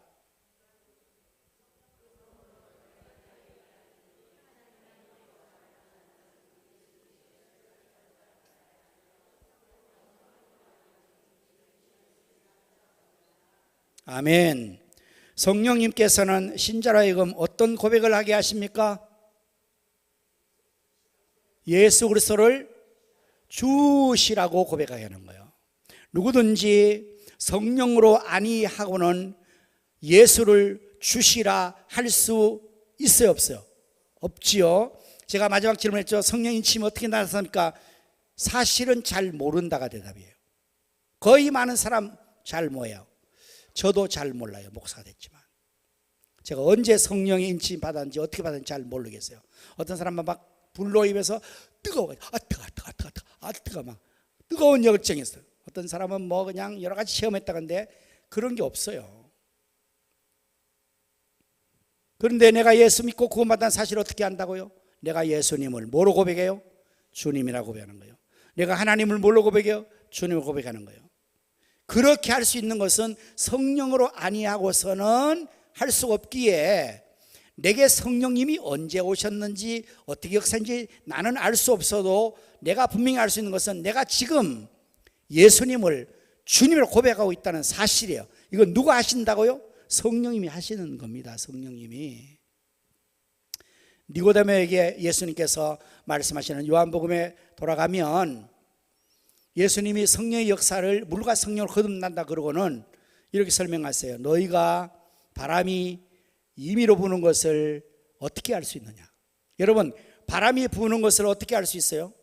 아멘. 성령님께서는 신자로 하여금 어떤 고백을 하게 하십니까? 예수 그리스도를 주시라고 고백하게 하는 거예요. 누구든지 성령으로 아니하고는 예수를 주시라 할 수 있어요, 없어요? 없지요. 제가 마지막 질문했죠. 성령 인침이 어떻게 나타납니까? 사실은 잘 모른다가 대답이에요. 거의 많은 사람 잘 모여요. 저도 잘 몰라요. 목사가 됐지만 제가 언제 성령의 인침 받았는지 어떻게 받았는지 잘 모르겠어요. 어떤 사람은 막 불로 입에서 뜨거워, 뜨거 막 뜨거운 열정이 있어요. 어떤 사람은 뭐 그냥 여러 가지 체험했다는데 그런 게 없어요. 그런데 내가 예수 믿고 구원받은 사실을 어떻게 안다고요? 내가 예수님을 뭐로 고백해요? 주님이라고 고백하는 거예요. 내가 하나님을 뭘로 고백해요? 주님을 고백하는 거예요. 그렇게 할 수 있는 것은 성령으로 아니하고서는 할 수 없기에 내게 성령님이 언제 오셨는지 어떻게 역사인지 나는 알 수 없어도 내가 분명히 알 수 있는 것은 내가 지금 예수님을 주님으로 고백하고 있다는 사실이에요. 이건 누가 하신다고요? 성령님이 하시는 겁니다. 성령님이. 니고데모에게 예수님께서 말씀하시는 요한복음에 돌아가면 예수님이 성령의 역사를 물과 성령을 거듭난다 그러고는 이렇게 설명하세요. 너희가 바람이 임의로 부는 것을 어떻게 알 수 있느냐? 여러분, 바람이 부는 것을 어떻게 알 수 있어요?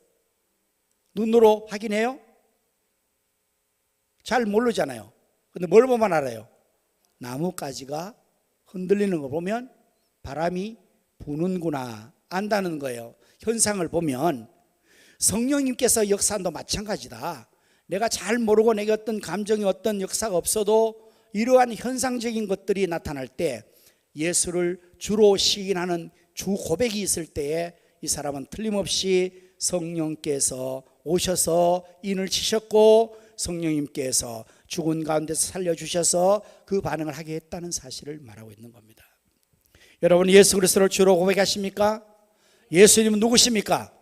눈으로 확인해요? 잘 모르잖아요. 근데 뭘 보면 알아요? 나뭇가지가 흔들리는 거 보면 바람이 부는구나 안다는 거예요. 현상을 보면 성령님께서 역사도 마찬가지다. 내가 잘 모르고 내게 어떤 감정이 어떤 역사가 없어도 이러한 현상적인 것들이 나타날 때 예수를 주로 시인하는 주 고백이 있을 때에 이 사람은 틀림없이 성령께서 오셔서 인을 치셨고 성령님께서 죽은 가운데서 살려주셔서 그 반응을 하게 했다는 사실을 말하고 있는 겁니다. 여러분, 예수 그리스도를 주로 고백하십니까? 예수님은 누구십니까?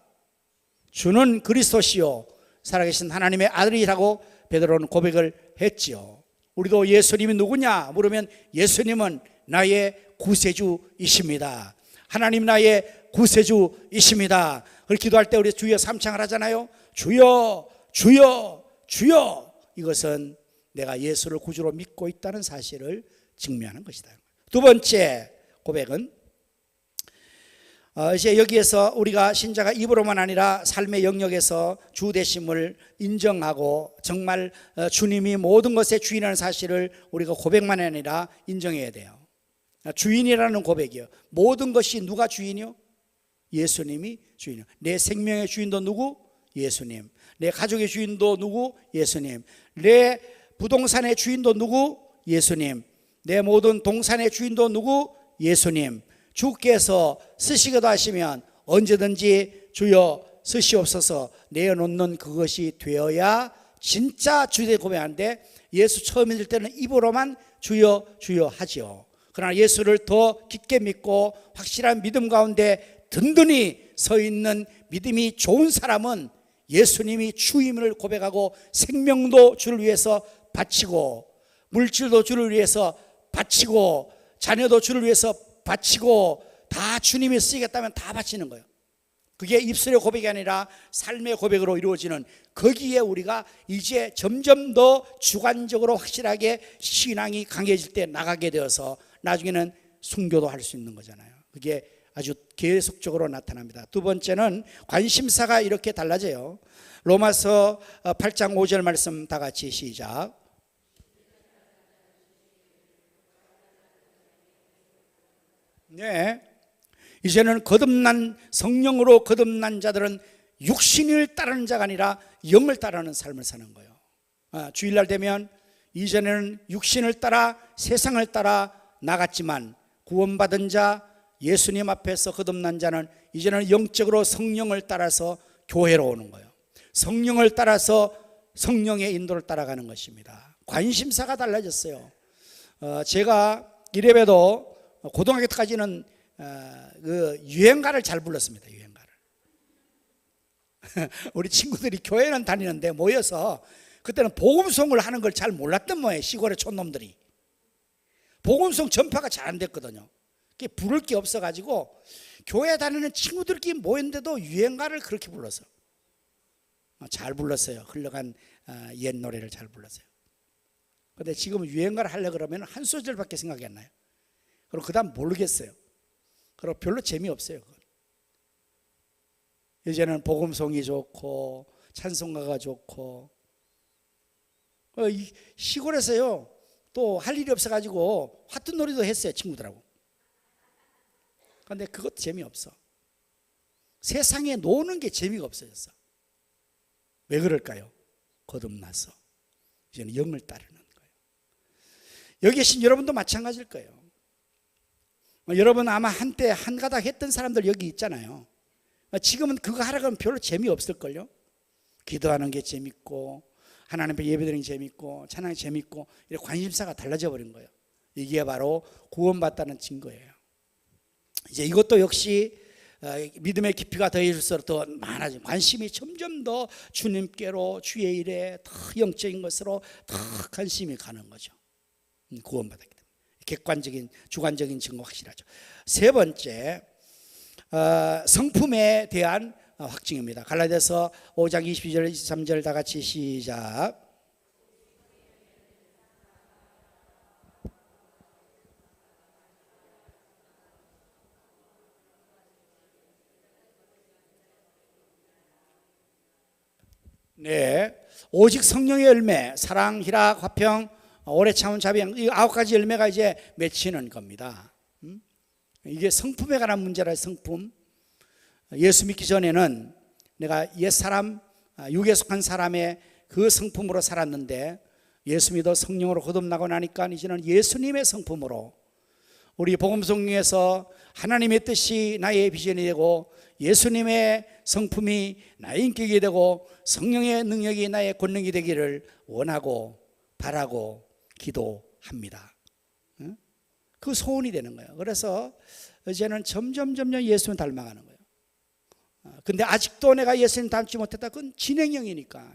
주는 그리스도시요 살아계신 하나님의 아들이라고 베드로는 고백을 했지요. 우리도 예수님이 누구냐 물으면 예수님은 나의 구세주이십니다. 하나님 나의 구세주이십니다. 그걸 기도할 때 우리 주여 삼창을 하잖아요. 주여 주여 주여. 이것은 내가 예수를 구주로 믿고 있다는 사실을 증명하는 것이다. 두 번째 고백은 이제 여기에서 우리가 신자가 입으로만 아니라 삶의 영역에서 주 되심을 인정하고 정말 주님이 모든 것의 주인이라는 사실을 우리가 고백만이 아니라 인정해야 돼요. 주인이라는 고백이요. 모든 것이 누가 주인이요? 예수님이 주인이요. 내 생명의 주인도 누구? 예수님. 내 가족의 주인도 누구? 예수님. 내 부동산의 주인도 누구? 예수님. 내 모든 동산의 주인도 누구? 예수님. 주께서 쓰시기도 하시면 언제든지 주여 쓰시옵소서 내어놓는 그것이 되어야 진짜 주의 고백하는데, 예수 처음 믿을 때는 입으로만 주여 주여 하지요. 그러나 예수를 더 깊게 믿고 확실한 믿음 가운데 든든히 서 있는 믿음이 좋은 사람은 예수님이 주임을 고백하고 생명도 주를 위해서 바치고 물질도 주를 위해서 바치고 자녀도 주를 위해서 바치고 다 주님이 쓰시겠다면 다 바치는 거예요. 그게 입술의 고백이 아니라 삶의 고백으로 이루어지는, 거기에 우리가 이제 점점 더 주관적으로 확실하게 신앙이 강해질 때 나가게 되어서 나중에는 순교도 할 수 있는 거잖아요. 그게 아주 계속적으로 나타납니다. 두 번째는 관심사가 이렇게 달라져요. 로마서 8장 5절 말씀 다 같이 시작. 네, 이제는 거듭난 성령으로 거듭난 자들은 육신을 따르는 자가 아니라 영을 따르는 삶을 사는 거예요. 주일날 되면 이전에는 육신을 따라 세상을 따라 나갔지만 구원받은 자 예수님 앞에서 거듭난 자는 이제는 영적으로 성령을 따라서 교회로 오는 거예요. 성령을 따라서 성령의 인도를 따라가는 것입니다. 관심사가 달라졌어요. 제가 이래봬도 고등학교 때까지는 그 유행가를 잘 불렀습니다. 유행가를. 우리 친구들이 교회는 다니는데 모여서 그때는 복음송을 하는 걸 잘 몰랐던 모양이에요. 시골의 촌놈들이. 복음송 전파가 잘 안 됐거든요. 부를 게 없어가지고 교회 다니는 친구들끼리 모였는데도 유행가를 그렇게 불렀어. 잘 불렀어요. 흘러간 옛 노래를 잘 불렀어요. 그런데 지금 유행가를 하려고 그러면 한 소절밖에 생각이 안 나요. 그리고 그 다음 모르겠어요. 그리고 별로 재미없어요. 그건. 이제는 복음송이 좋고 찬송가가 좋고, 시골에서요 또 할 일이 없어가지고 화투놀이도 했어요, 친구들하고. 그런데 그것도 재미없어. 세상에 노는 게 재미가 없어졌어. 왜 그럴까요? 거듭나서 이제는 영을 따르는 거예요. 여기 계신 여러분도 마찬가지일 거예요. 여러분 아마 한때 한가닥 했던 사람들 여기 있잖아요. 지금은 그거 하라고 하면 별로 재미없을걸요. 기도하는 게 재밌고 하나님 앞에 예배드리는 게 재밌고 찬양이 재밌고 이렇게 관심사가 달라져 버린 거예요. 이게 바로 구원받다는 증거예요. 이제 이것도 역시 믿음의 깊이가 더해질수록 더 많아지고 관심이 점점 더 주님께로 주의 일에 더 영적인 것으로 더 관심이 가는 거죠. 구원받았기 때문에 객관적인 주관적인 증거 확실하죠. 세 번째, 성품에 대한 확증입니다. 갈라디아서 5장 22절 23절 다 같이 시작. 네, 오직 성령의 열매, 사랑, 희락, 화평, 오래 참은 자비양, 이 9가지 열매가 이제 맺히는 겁니다. 이게 성품에 관한 문제라. 성품. 예수 믿기 전에는 내가 옛사람, 육에 속한 사람의 그 성품으로 살았는데 예수 믿어 성령으로 거듭나고 나니까 이제는 예수님의 성품으로 우리 복음성경에서 하나님의 뜻이 나의 비전이 되고 예수님의 성품이 나의 인격이 되고 성령의 능력이 나의 권능이 되기를 원하고 바라고 기도합니다. 그 소원이 되는 거예요. 그래서 이제는 점점 예수님 닮아가는 거예요. 근데 아직도 내가 예수님 닮지 못했다. 그건 진행형이니까.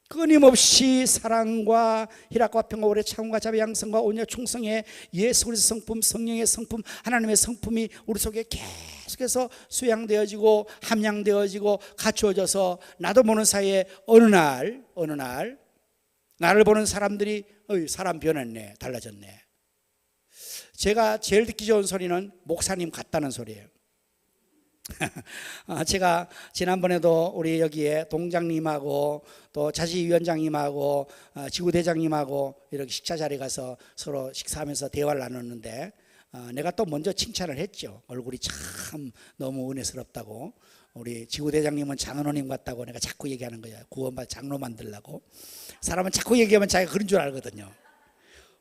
끊임없이 사랑과 희락과 평화 오래 참음과 자비 양성과 온유와 충성의 예수 그리스도 성품, 성령의 성품, 하나님의 성품이 우리 속에 계속해서 수양되어지고 함양되어지고 갖추어져서 나도 모르는 사이에 어느 날 나를 보는 사람들이 사람 변했네, 달라졌네. 제가 제일 듣기 좋은 소리는 목사님 같다는 소리예요. 제가 지난번에도 우리 여기에 동장님하고 또 자치위원장님하고 지구대장님하고 이렇게 식사 자리에 가서 서로 식사하면서 대화를 나눴는데 내가 또 먼저 칭찬을 했죠. 얼굴이 참 너무 은혜스럽다고. 우리 지구대장님은 장은호님 같다고 내가 자꾸 얘기하는 거야. 구원받아 장로 만들라고. 사람은 자꾸 얘기하면 자기가 그런 줄 알거든요.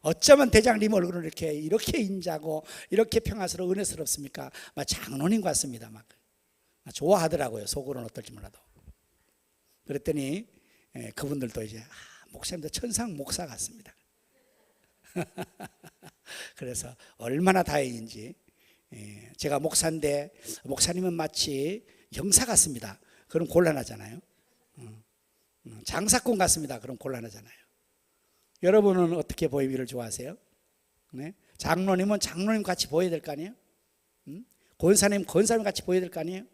어쩌면 대장님 얼굴은 이렇게 인자고 이렇게 평화스러워 은혜스럽습니까? 막 장로님 같습니다. 막 좋아하더라고요. 속으로는 어떨지 몰라도. 그랬더니 그분들도 이제 목사님도 천상 목사 같습니다. 그래서 얼마나 다행인지. 제가 목사인데 목사님은 마치 형사 같습니다. 그럼 곤란하잖아요. 장사꾼 같습니다. 그럼 곤란하잖아요. 여러분은 어떻게 보이기를 좋아하세요? 네? 장로님은 장로님 같이 보여야 될 거 아니에요? 권사님 권사님 같이 보여야 될 거 아니에요?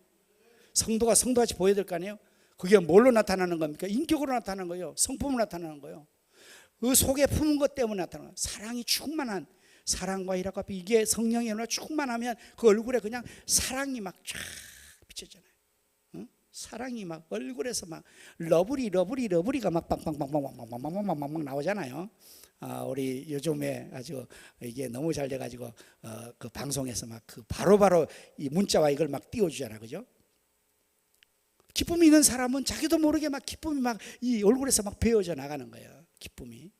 성도가 성도같이 보여야 될 거 아니에요? 그게 뭘로 나타나는 겁니까? 인격으로 나타나는 거예요. 성품으로 나타나는 거예요. 그 속에 품은 것 때문에 나타나는 거예요. 사랑이 충만한, 사랑과 희락과 이게 성령의 은혜가 충만하면 그 얼굴에 그냥 사랑이 막 쫙 비쳐잖아요. 사랑이 막 얼굴에서 막 러브리가 막 빵빵빵빵빵빵빵빵빵 나오잖아요. 우리 요즘에 아주 이게 너무 잘 돼가지고 그 방송에서 막 그 바로바로 이 문자와 이걸 막 띄워주잖아, 그죠? 기쁨이 있는 사람은 자기도 모르게 막 기쁨이 막 이 얼굴에서 막 배어져 나가는 거예요. 기쁨이.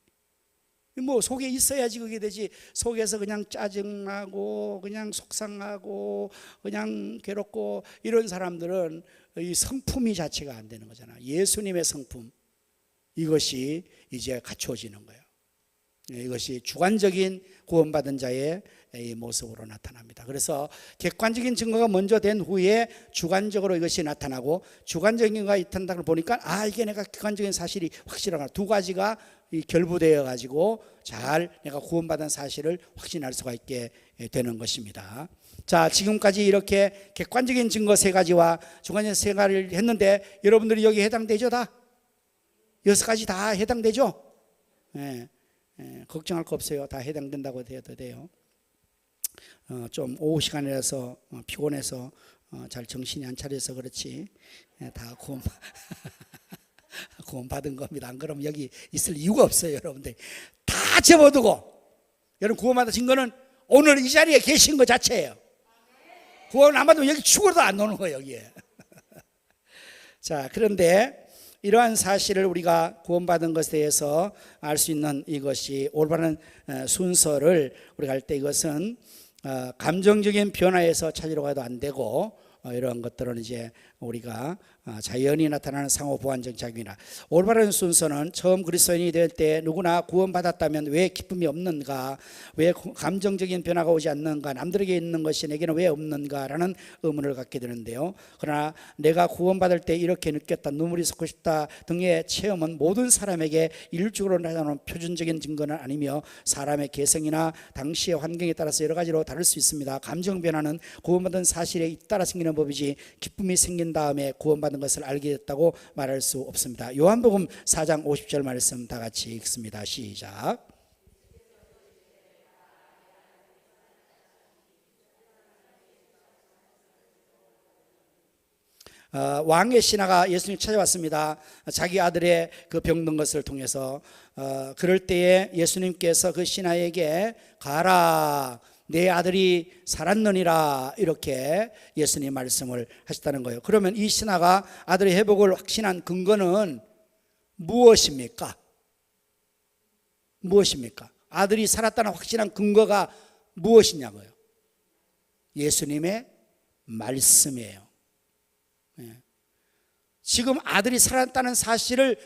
뭐 속에 있어야지 그게 되지. 속에서 그냥 짜증나고 그냥 속상하고 그냥 괴롭고 이런 사람들은 이 성품이 자체가 안 되는 거잖아. 예수님의 성품, 이것이 이제 갖추어지는 거예요. 이것이 주관적인 구원받은 자의 이 모습으로 나타납니다. 그래서 객관적인 증거가 먼저 된 후에 주관적으로 이것이 나타나고, 주관적인 증거가 있다는 걸 보니까 이게 내가 객관적인 사실이 확실하구나. 두 가지가 결부되어 가지고 잘 내가 구원받은 사실을 확신할 수가 있게 되는 것입니다. 자, 지금까지 이렇게 객관적인 증거 세 가지와 주관적인 세 가지를 했는데 여러분들이 여기 해당되죠? 다? 6가지 다 해당되죠? 걱정할 거 없어요. 다 해당된다고 해도 돼요. 좀 오후 시간이라서 피곤해서 잘 정신이 안 차려서 그렇지 다 구원 받은 겁니다. 안 그러면 여기 있을 이유가 없어요. 여러분들 다 접어두고 여러분 구원 받은 증거는 오늘 이 자리에 계신 것 자체예요. 구원 안 받으면 여기 죽어도 안 오는 거예요, 여기에. 자, 그런데 이러한 사실을 우리가 구원받은 것에 대해서 알 수 있는 이것이 올바른 순서를 우리가 할 때 이것은 감정적인 변화에서 찾으러 가도 안 되고 이런 것들은 이제 우리가 자연히 나타나는 상호 보완적 작용이나 올바른 순서는 처음 그리스도인이 될 때 누구나 구원받았다면 왜 기쁨이 없는가, 왜 감정적인 변화가 오지 않는가, 남들에게 있는 것이 내게는 왜 없는가라는 의문을 갖게 되는데요. 그러나 내가 구원받을 때 이렇게 느꼈다, 눈물이 솟고 싶다 등의 체험은 모든 사람에게 일률적으로 나타나는 표준적인 증거는 아니며 사람의 개성이나 당시의 환경에 따라서 여러 가지로 다를 수 있습니다. 감정 변화는 구원받은 사실에 잇따라 생기는 법이지 기쁨이 생긴 다음에 구원받은 것을 알게 됐다고 말할 수 없습니다. 요한복음 4장 50절 말씀 다 같이 읽습니다. 시작. 왕의 신하가 예수님 찾아왔습니다. 자기 아들의 그 병든 것을 통해서 그럴 때에 예수님께서 그 신하에게 가라, 내 아들이 살았느니라, 이렇게 예수님 말씀을 하셨다는 거예요. 그러면 이 신하가 아들의 회복을 확신한 근거는 무엇입니까? 무엇입니까? 아들이 살았다는 확신한 근거가 무엇이냐고요? 예수님의 말씀이에요. 지금 아들이 살아났다는 사실을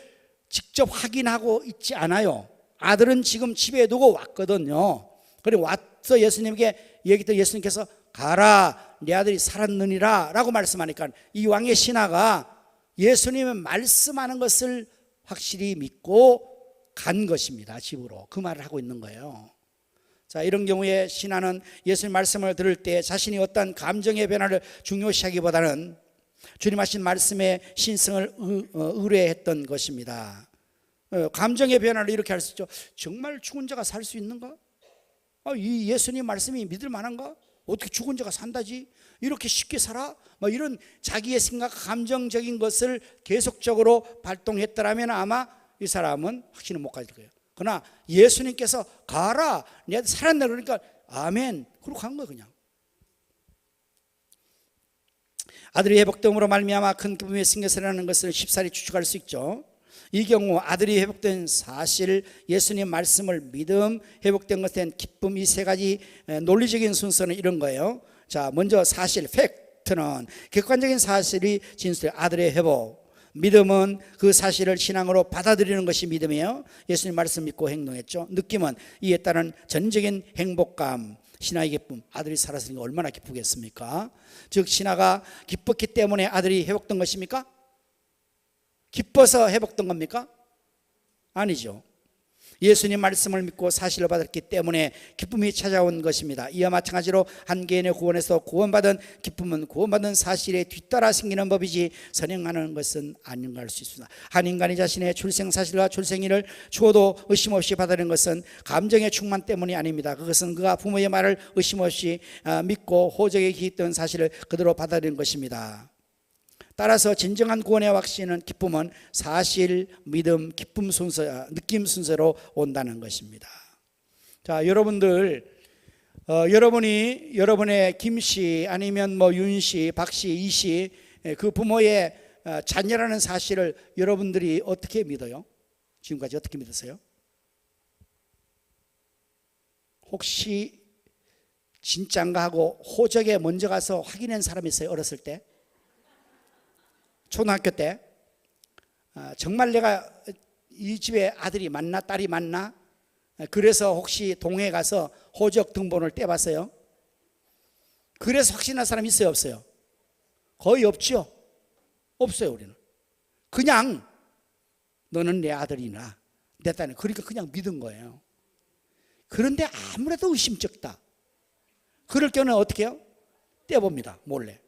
직접 확인하고 있지 않아요. 아들은 지금 집에 두고 왔거든요. 그리고 와서 예수님에게 얘기했더니 예수님께서 가라, 네 아들이 살았느니라 라고 말씀하니까 이 왕의 신하가 예수님의 말씀하는 것을 확실히 믿고 간 것입니다. 집으로. 그 말을 하고 있는 거예요. 자, 이런 경우에 신하는 예수님 말씀을 들을 때 자신이 어떤 감정의 변화를 중요시하기보다는 주님 하신 말씀의 신성을 의뢰했던 것입니다. 감정의 변화를 이렇게 할 수 있죠. 정말 죽은 자가 살 수 있는가? 이 예수님 말씀이 믿을 만한가? 어떻게 죽은 자가 산다지? 이렇게 쉽게 살아? 이런 자기의 생각, 감정적인 것을 계속적으로 발동했더라면 아마 이 사람은 확신을 못 가질 거예요. 그러나 예수님께서 가라, 내 아들 살았네 그러니까 아멘 그러고 간 거예요. 그냥 아들이 회복됨으로 말미암아 큰 기쁨이 생겼으라는 것을 쉽사리 추측할 수 있죠. 이 경우 아들이 회복된 사실, 예수님 말씀을 믿음, 회복된 것에 대한 기쁨, 이 세 가지 논리적인 순서는 이런 거예요. 자, 먼저 사실, 팩트는 객관적인 사실이 진술해 아들의 회복. 믿음은 그 사실을 신앙으로 받아들이는 것이 믿음이에요. 예수님 말씀 믿고 행동했죠. 느낌은 이에 따른 전적인 행복감, 신하의 기쁨. 아들이 살았으니까 얼마나 기쁘겠습니까? 즉 신하가 기뻤기 때문에 아들이 회복된 것입니까? 기뻐서 회복된 겁니까? 아니죠. 예수님 말씀을 믿고 사실을 받았기 때문에 기쁨이 찾아온 것입니다. 이와 마찬가지로 한 개인의 구원에서 구원받은 기쁨은 구원받은 사실에 뒤따라 생기는 법이지 선행하는 것은 아닌가 할 수 있습니다. 한 인간이 자신의 출생 사실과 출생일을 추호도 의심 없이 받아들이는 것은 감정의 충만 때문이 아닙니다. 그것은 그가 부모의 말을 의심 없이 믿고 호적에 기했던 사실을 그대로 받아들이는 것입니다. 따라서 진정한 구원의 확신은 기쁨은 사실, 믿음, 기쁨 순서, 느낌 순서로 온다는 것입니다. 자, 여러분들, 여러분이 여러분의 김씨 아니면 윤씨, 박씨, 이씨 그 부모의 자녀라는 사실을 여러분들이 어떻게 믿어요? 지금까지 어떻게 믿었어요? 혹시 진짠가 하고 호적에 먼저 가서 확인한 사람이 있어요? 어렸을 때? 초등학교 때 정말 내가 이 집에 아들이 맞나 딸이 맞나? 그래서 혹시 동에 가서 호적 등본을 떼봤어요? 그래서 확신한 사람 있어요 없어요? 거의 없죠. 없어요. 우리는 그냥 너는 내 아들이나 내 딸이나 그러니까 그냥 믿은 거예요. 그런데 아무래도 의심쩍다. 그럴 경우는 어떻게 해요? 떼봅니다. 몰래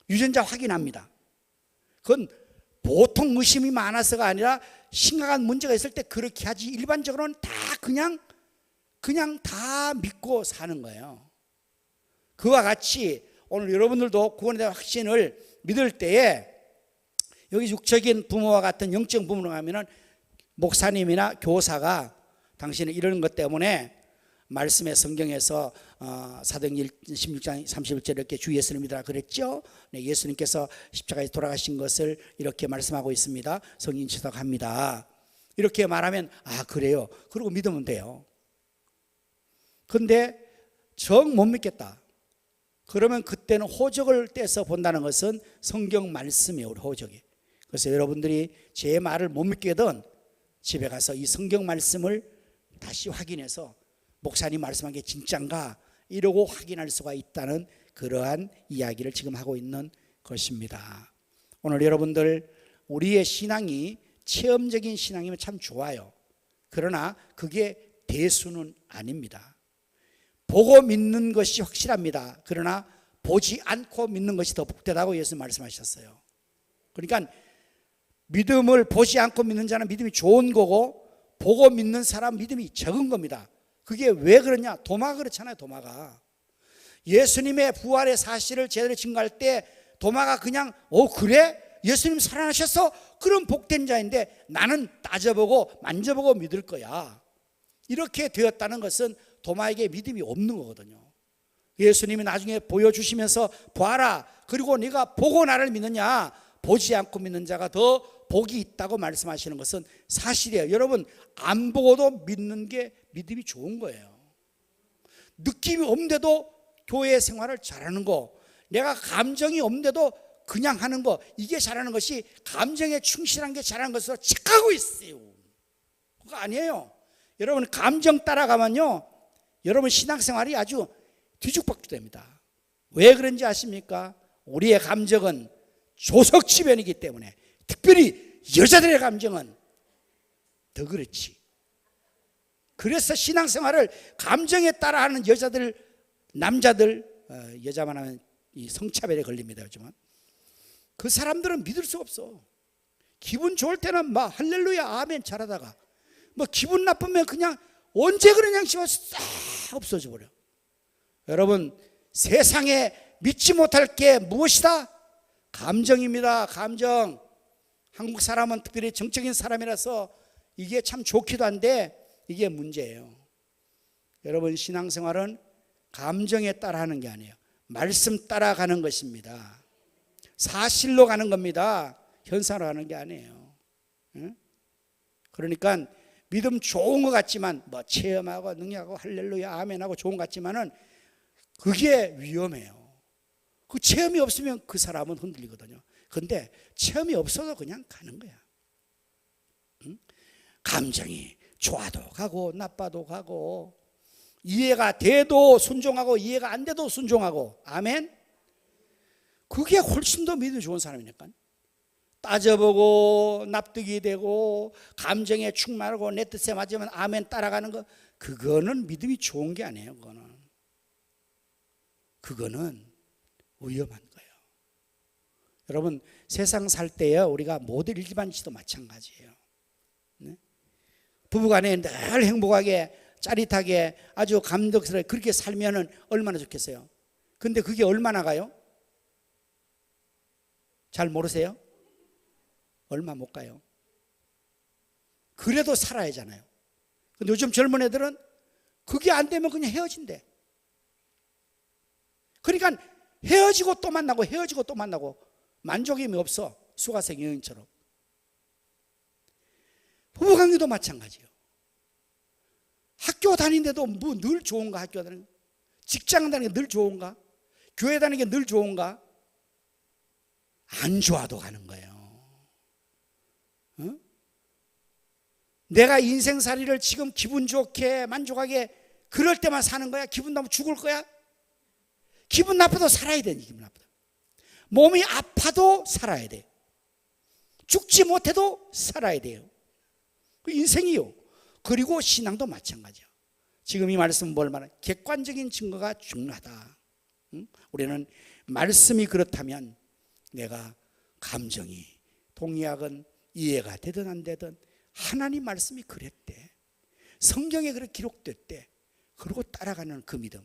유전자 확인합니다. 그건 보통 의심이 많아서가 아니라 심각한 문제가 있을 때 그렇게 하지, 일반적으로는 다 그냥 다 믿고 사는 거예요. 그와 같이 오늘 여러분들도 구원에 대한 확신을 믿을 때에 여기 육적인 부모와 같은 영적 부모로 가면은 목사님이나 교사가 당신은 이러는 것 때문에 말씀의 성경에서 사도행전 16장 31절 이렇게 주 예수를 믿으라 그랬죠. 네, 예수님께서 십자가에 돌아가신 것을 이렇게 말씀하고 있습니다. 성인 지적합니다. 이렇게 말하면 그래요. 그러고 믿으면 돼요. 근데 정 못 믿겠다. 그러면 그때는 호적을 떼서 본다는 것은 성경 말씀이에요. 우리 호적이. 그래서 여러분들이 제 말을 못 믿게든 집에 가서 이 성경 말씀을 다시 확인해서 목사님 말씀한 게 진짠가 이러고 확인할 수가 있다는 그러한 이야기를 지금 하고 있는 것입니다. 오늘 여러분들 우리의 신앙이 체험적인 신앙이면 참 좋아요. 그러나 그게 대수는 아닙니다. 보고 믿는 것이 확실합니다. 그러나 보지 않고 믿는 것이 더 복되다고 예수님 말씀하셨어요. 그러니까 믿음을 보지 않고 믿는 자는 믿음이 좋은 거고 보고 믿는 사람 믿음이 적은 겁니다. 그게 왜 그러냐? 도마가 그렇잖아요. 도마가 예수님의 부활의 사실을 제대로 증거할 때 도마가 그냥 그래? 예수님 살아나셨어? 그럼 복된 자인데 나는 따져보고 만져보고 믿을 거야. 이렇게 되었다는 것은 도마에게 믿음이 없는 거거든요. 예수님이 나중에 보여주시면서 봐라. 그리고 네가 보고 나를 믿느냐? 보지 않고 믿는 자가 더 복이 있다고 말씀하시는 것은 사실이에요. 여러분 안 보고도 믿는 게 믿음이 좋은 거예요. 느낌이 없는데도 교회 생활을 잘하는 거, 내가 감정이 없는데도 그냥 하는 거, 이게 잘하는 것이 감정에 충실한 게 잘하는 것으로 착각하고 있어요. 그거 아니에요. 여러분 감정 따라가면요, 여러분 신앙생활이 아주 뒤죽박죽 됩니다. 왜 그런지 아십니까? 우리의 감정은 조석지변이기 때문에, 특별히 여자들의 감정은 더 그렇지. 그래서 신앙생활을 감정에 따라하는 여자들, 남자들, 여자만 하면 이 성차별에 걸립니다. 요즘은 그 사람들은 믿을 수 없어. 기분 좋을 때는 막 할렐루야 아멘 잘하다가 뭐 기분 나쁘면 그냥 언제 그러냐 싶어서 싹 없어져 버려. 여러분 세상에 믿지 못할 게 무엇이다? 감정입니다. 감정. 한국 사람은 특별히 정적인 사람이라서 이게 참 좋기도 한데 이게 문제예요. 여러분 신앙생활은 감정에 따라 하는 게 아니에요. 말씀 따라가는 것입니다. 사실로 가는 겁니다. 현상으로 가는 게 아니에요. 그러니까 믿음 좋은 것 같지만 뭐 체험하고 능력하고 할렐루야 아멘하고 좋은 것 같지만은 그게 위험해요. 그 체험이 없으면 그 사람은 흔들리거든요. 근데 체험이 없어도 그냥 가는 거야. 감정이 좋아도 가고 나빠도 가고, 이해가 돼도 순종하고 이해가 안 돼도 순종하고. 아멘. 그게 훨씬 더 믿음이 좋은 사람이니까. 따져보고 납득이 되고 감정에 충만하고 내 뜻에 맞으면 아멘 따라가는 거, 그거는 믿음이 좋은 게 아니에요. 그거는 위험한 거예요. 여러분 세상 살 때요, 우리가 모든 일반인도 마찬가지예요. 네? 부부간에 늘 행복하게 짜릿하게 아주 감격스럽게 그렇게 살면은 얼마나 좋겠어요. 근데 그게 얼마나 가요? 잘 모르세요? 얼마 못 가요. 그래도 살아야 하잖아요. 근데 요즘 젊은 애들은 그게 안 되면 그냥 헤어진대. 그러니까 헤어지고 또 만나고 헤어지고 또 만나고 만족감이 없어. 수가생 여인처럼. 부부관계도 마찬가지예요. 학교 다니는데도 뭐 늘 좋은가? 학교 다니는 거. 직장 다니는 게 늘 좋은가? 교회 다니는 게 늘 좋은가? 안 좋아도 가는 거예요. 내가 인생살이를 지금 기분 좋게 만족하게 그럴 때만 사는 거야? 기분 나쁘면 죽을 거야? 기분 나빠도 살아야 돼. 기분 나쁘다. 몸이 아파도 살아야 돼. 죽지 못해도 살아야 돼요. 그 인생이요. 그리고 신앙도 마찬가지야. 지금 이 말씀은 뭘 말하는? 객관적인 증거가 중요하다. 우리는 말씀이 그렇다면 내가 감정이 동의하건 이해가 되든 안 되든 하나님 말씀이 그랬대. 성경에 그렇게 기록됐대. 그리고 따라가는 그 믿음.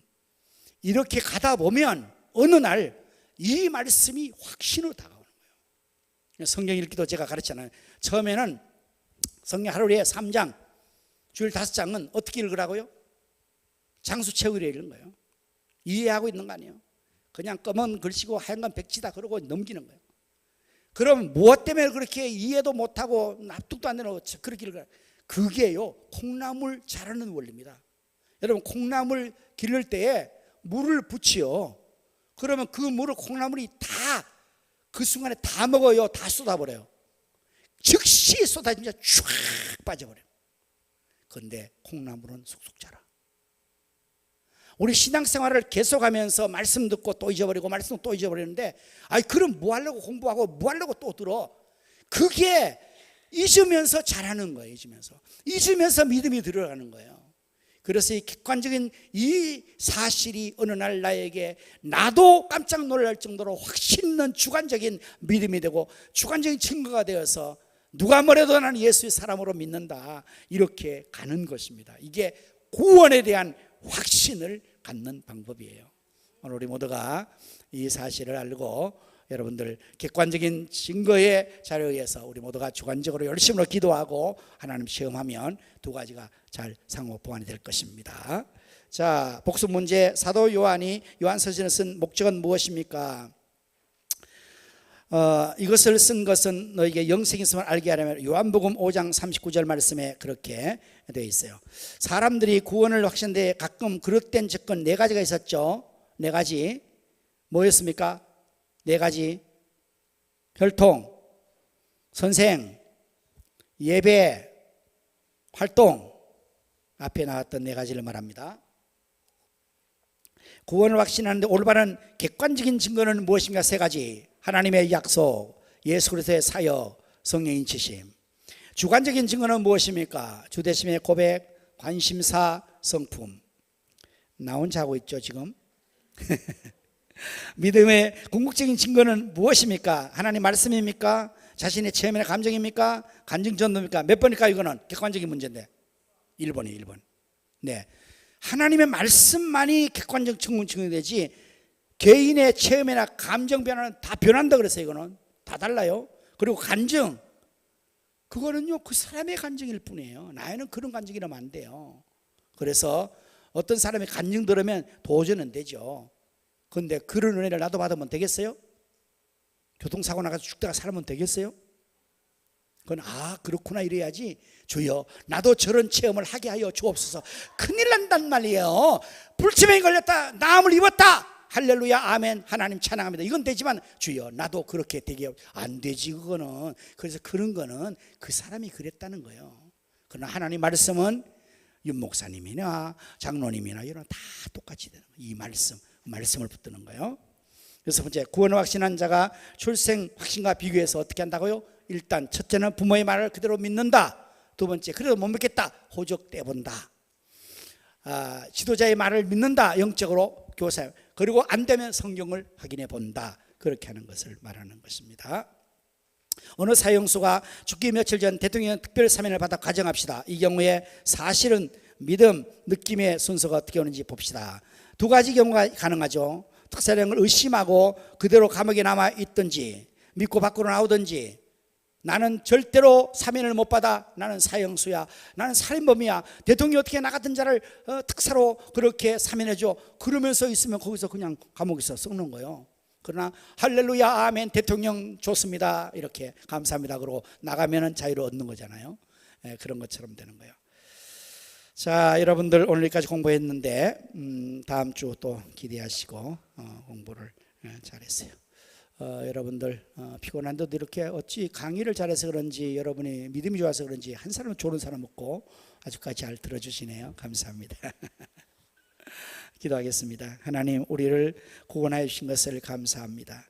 이렇게 가다 보면 어느 날 이 말씀이 확신으로 다가오는 거예요. 성경 읽기도 제가 가르쳤잖아요. 처음에는 성경 하루에 3장, 주일 5장은 어떻게 읽으라고요? 장수 채우기로 읽는 거예요. 이해하고 있는 거 아니에요. 그냥 검은 글씨고 하얀 건 백지다 그러고 넘기는 거예요. 그럼 무엇 때문에 그렇게 이해도 못하고 납득도 안 되는 그렇게 읽어요? 그게요, 콩나물 자라는 원리입니다. 여러분 콩나물 기를 때에 물을 붓지요. 그러면 그 물을 콩나물이 다 그 순간에 다 먹어요. 다 쏟아버려요. 즉시 쏟아지면 쫙 빠져버려요. 그런데 콩나물은 쏙쏙 자라. 우리 신앙생활을 계속하면서 말씀 듣고 또 잊어버리고 말씀 또 잊어버리는데, 아니 그럼 뭐 하려고 공부하고 뭐 하려고 또 들어? 그게 잊으면서 잘하는 거예요. 잊으면서 믿음이 들어가는 거예요. 그래서 이 객관적인 이 사실이 어느 날 나에게 나도 깜짝 놀랄 정도로 확신 있는 주관적인 믿음이 되고 주관적인 증거가 되어서 누가 뭐래도 나는 예수의 사람으로 믿는다, 이렇게 가는 것입니다. 이게 구원에 대한 확신을 갖는 방법이에요. 오늘 우리 모두가 이 사실을 알고 여러분들 객관적인 증거의 자료에 의해서 우리 모두가 주관적으로 열심으로 기도하고 하나님 시험하면 두 가지가 잘 상호 보완이 될 것입니다. 자, 복습 문제. 사도 요한이 요한서신을 쓴 목적은 무엇입니까? 이것을 쓴 것은 너에게 영생이 있음을 알게 하려면 요한복음 5장 39절 말씀에 그렇게 되어 있어요. 사람들이 구원을 확신하는데 가끔 그릇된 접근 네 가지가 있었죠. 네 가지 뭐였습니까? 네 가지: 혈통, 선생, 예배, 활동. 앞에 나왔던 네 가지를 말합니다. 구원을 확신하는데 올바른 객관적인 증거는 무엇인가? 세 가지: 하나님의 약속, 예수 그리스도의 사역, 성령의 인치심. 주관적인 증거는 무엇입니까? 주대심의 고백, 관심사, 성품. 나 혼자 하고 있죠 지금. 믿음의 궁극적인 증거는 무엇입니까? 하나님 말씀입니까? 자신의 체험이나 감정입니까? 간증 전도입니까? 몇 번일까? 이거는 객관적인 문제인데 1번이에요 1번. 네, 하나님의 말씀만이 객관적 증거가 되지 개인의 체험이나 감정 변화는 다 변한다 그랬어요. 이거는 다 달라요. 그리고 간증, 그거는요 그 사람의 간증일 뿐이에요. 나에는 그런 간증이라면 안 돼요. 그래서 어떤 사람이 간증 들으면 도저히 안 되죠. 그런데 그런 은혜를 나도 받으면 되겠어요? 교통사고 나가서 죽다가 살면 되겠어요? 그건 그렇구나 이래야지. 주여 나도 저런 체험을 하게 하여 주옵소서. 큰일 난단 말이에요. 불치병에 걸렸다, 나음을 입었다, 할렐루야 아멘 하나님 찬양합니다. 이건 되지만 주여 나도 그렇게 되게 안 되지 그거는. 그래서 그런 거는 그 사람이 그랬다는 거예요. 그러나 하나님 말씀은 윤 목사님이나 장로님이나 이런 다 똑같이 되는 거예요. 이 말씀을 붙드는 거예요. 여섯 번째, 구원을 확신한 자가 출생 확신과 비교해서 어떻게 한다고요? 일단 첫째는 부모의 말을 그대로 믿는다. 두 번째, 그래도 못 믿겠다, 호적 떼본다. 지도자의 말을 믿는다, 영적으로 교사. 그리고 안 되면 성경을 확인해 본다. 그렇게 하는 것을 말하는 것입니다. 어느 사형수가 죽기 며칠 전 대통령 특별 사면을 받아 가정합시다. 이 경우에 사실은 믿음, 느낌의 순서가 어떻게 오는지 봅시다. 두 가지 경우가 가능하죠. 특사령을 의심하고 그대로 감옥에 남아 있든지 믿고 밖으로 나오든지, 나는 절대로 사면을 못 받아, 나는 사형수야, 나는 살인범이야, 대통령이 어떻게 나 같은 자를 특사로 그렇게 사면해줘, 그러면서 있으면 거기서 그냥 감옥에서 썩는 거예요. 그러나 할렐루야 아멘 대통령 좋습니다 이렇게 감사합니다 그러고 나가면은 자유를 얻는 거잖아요. 그런 것처럼 되는 거예요. 자, 여러분들 오늘 여기까지 공부했는데 다음 주 또 기대하시고 공부를 잘했어요. 여러분들 피곤한데도 이렇게 어찌 강의를 잘해서 그런지, 여러분이 믿음이 좋아서 그런지 한 사람은 좋은 사람 없고 아주까지 잘 들어주시네요. 감사합니다. 기도하겠습니다. 하나님, 우리를 구원하여 주신 것을 감사합니다.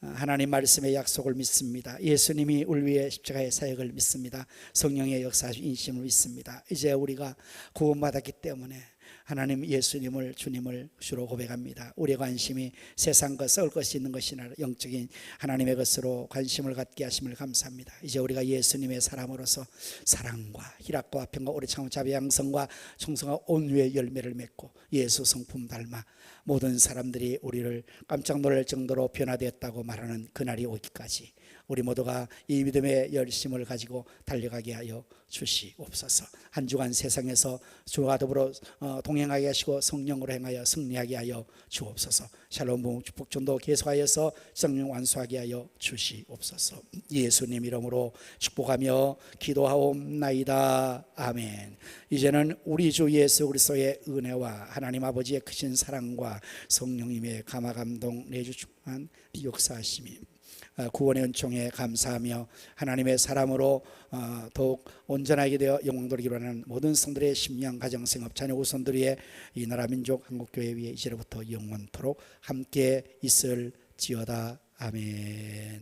하나님 말씀의 약속을 믿습니다. 예수님이 우리 위해 십자가의 사역을 믿습니다. 성령의 역사하신 인심을 믿습니다. 이제 우리가 구원받았기 때문에 하나님 예수님을 주님을 주로 고백합니다. 우리의 관심이 세상 것 썩을 것이 있는 것이 아니라 영적인 하나님의 것으로 관심을 갖게 하심을 감사합니다. 이제 우리가 예수님의 사람으로서 사랑과 희락과 평과 오래 참음 자비 양성과 충성과 온유의 열매를 맺고 예수 성품 닮아 모든 사람들이 우리를 깜짝 놀랄 정도로 변화되었다고 말하는 그날이 오기까지 우리 모두가 이 믿음의 열심을 가지고 달려가게 하여 주시옵소서. 한 주간 세상에서 주와 더불어 동행하게 하시고 성령으로 행하여 승리하게 하여 주옵소서. 샬롬 부흥 축복 전도 계속하여서 성령 완수하게 하여 주시옵소서. 예수님 이름으로 축복하며 기도하옵나이다. 아멘. 이제는 우리 주 예수 그리스도의 은혜와 하나님 아버지의 크신 사랑과 성령님의 감화 감동 내주충만 역사하심이 구원의 은총에 감사하며 하나님의 사람으로 더욱 온전하게 되어 영광 돌리기로 하는 모든 성들의 심령 가정 생업 자녀 후손들 위해 이 나라 민족 한국교회 위에 이제로부터 영원토록 함께 있을지어다. 아멘.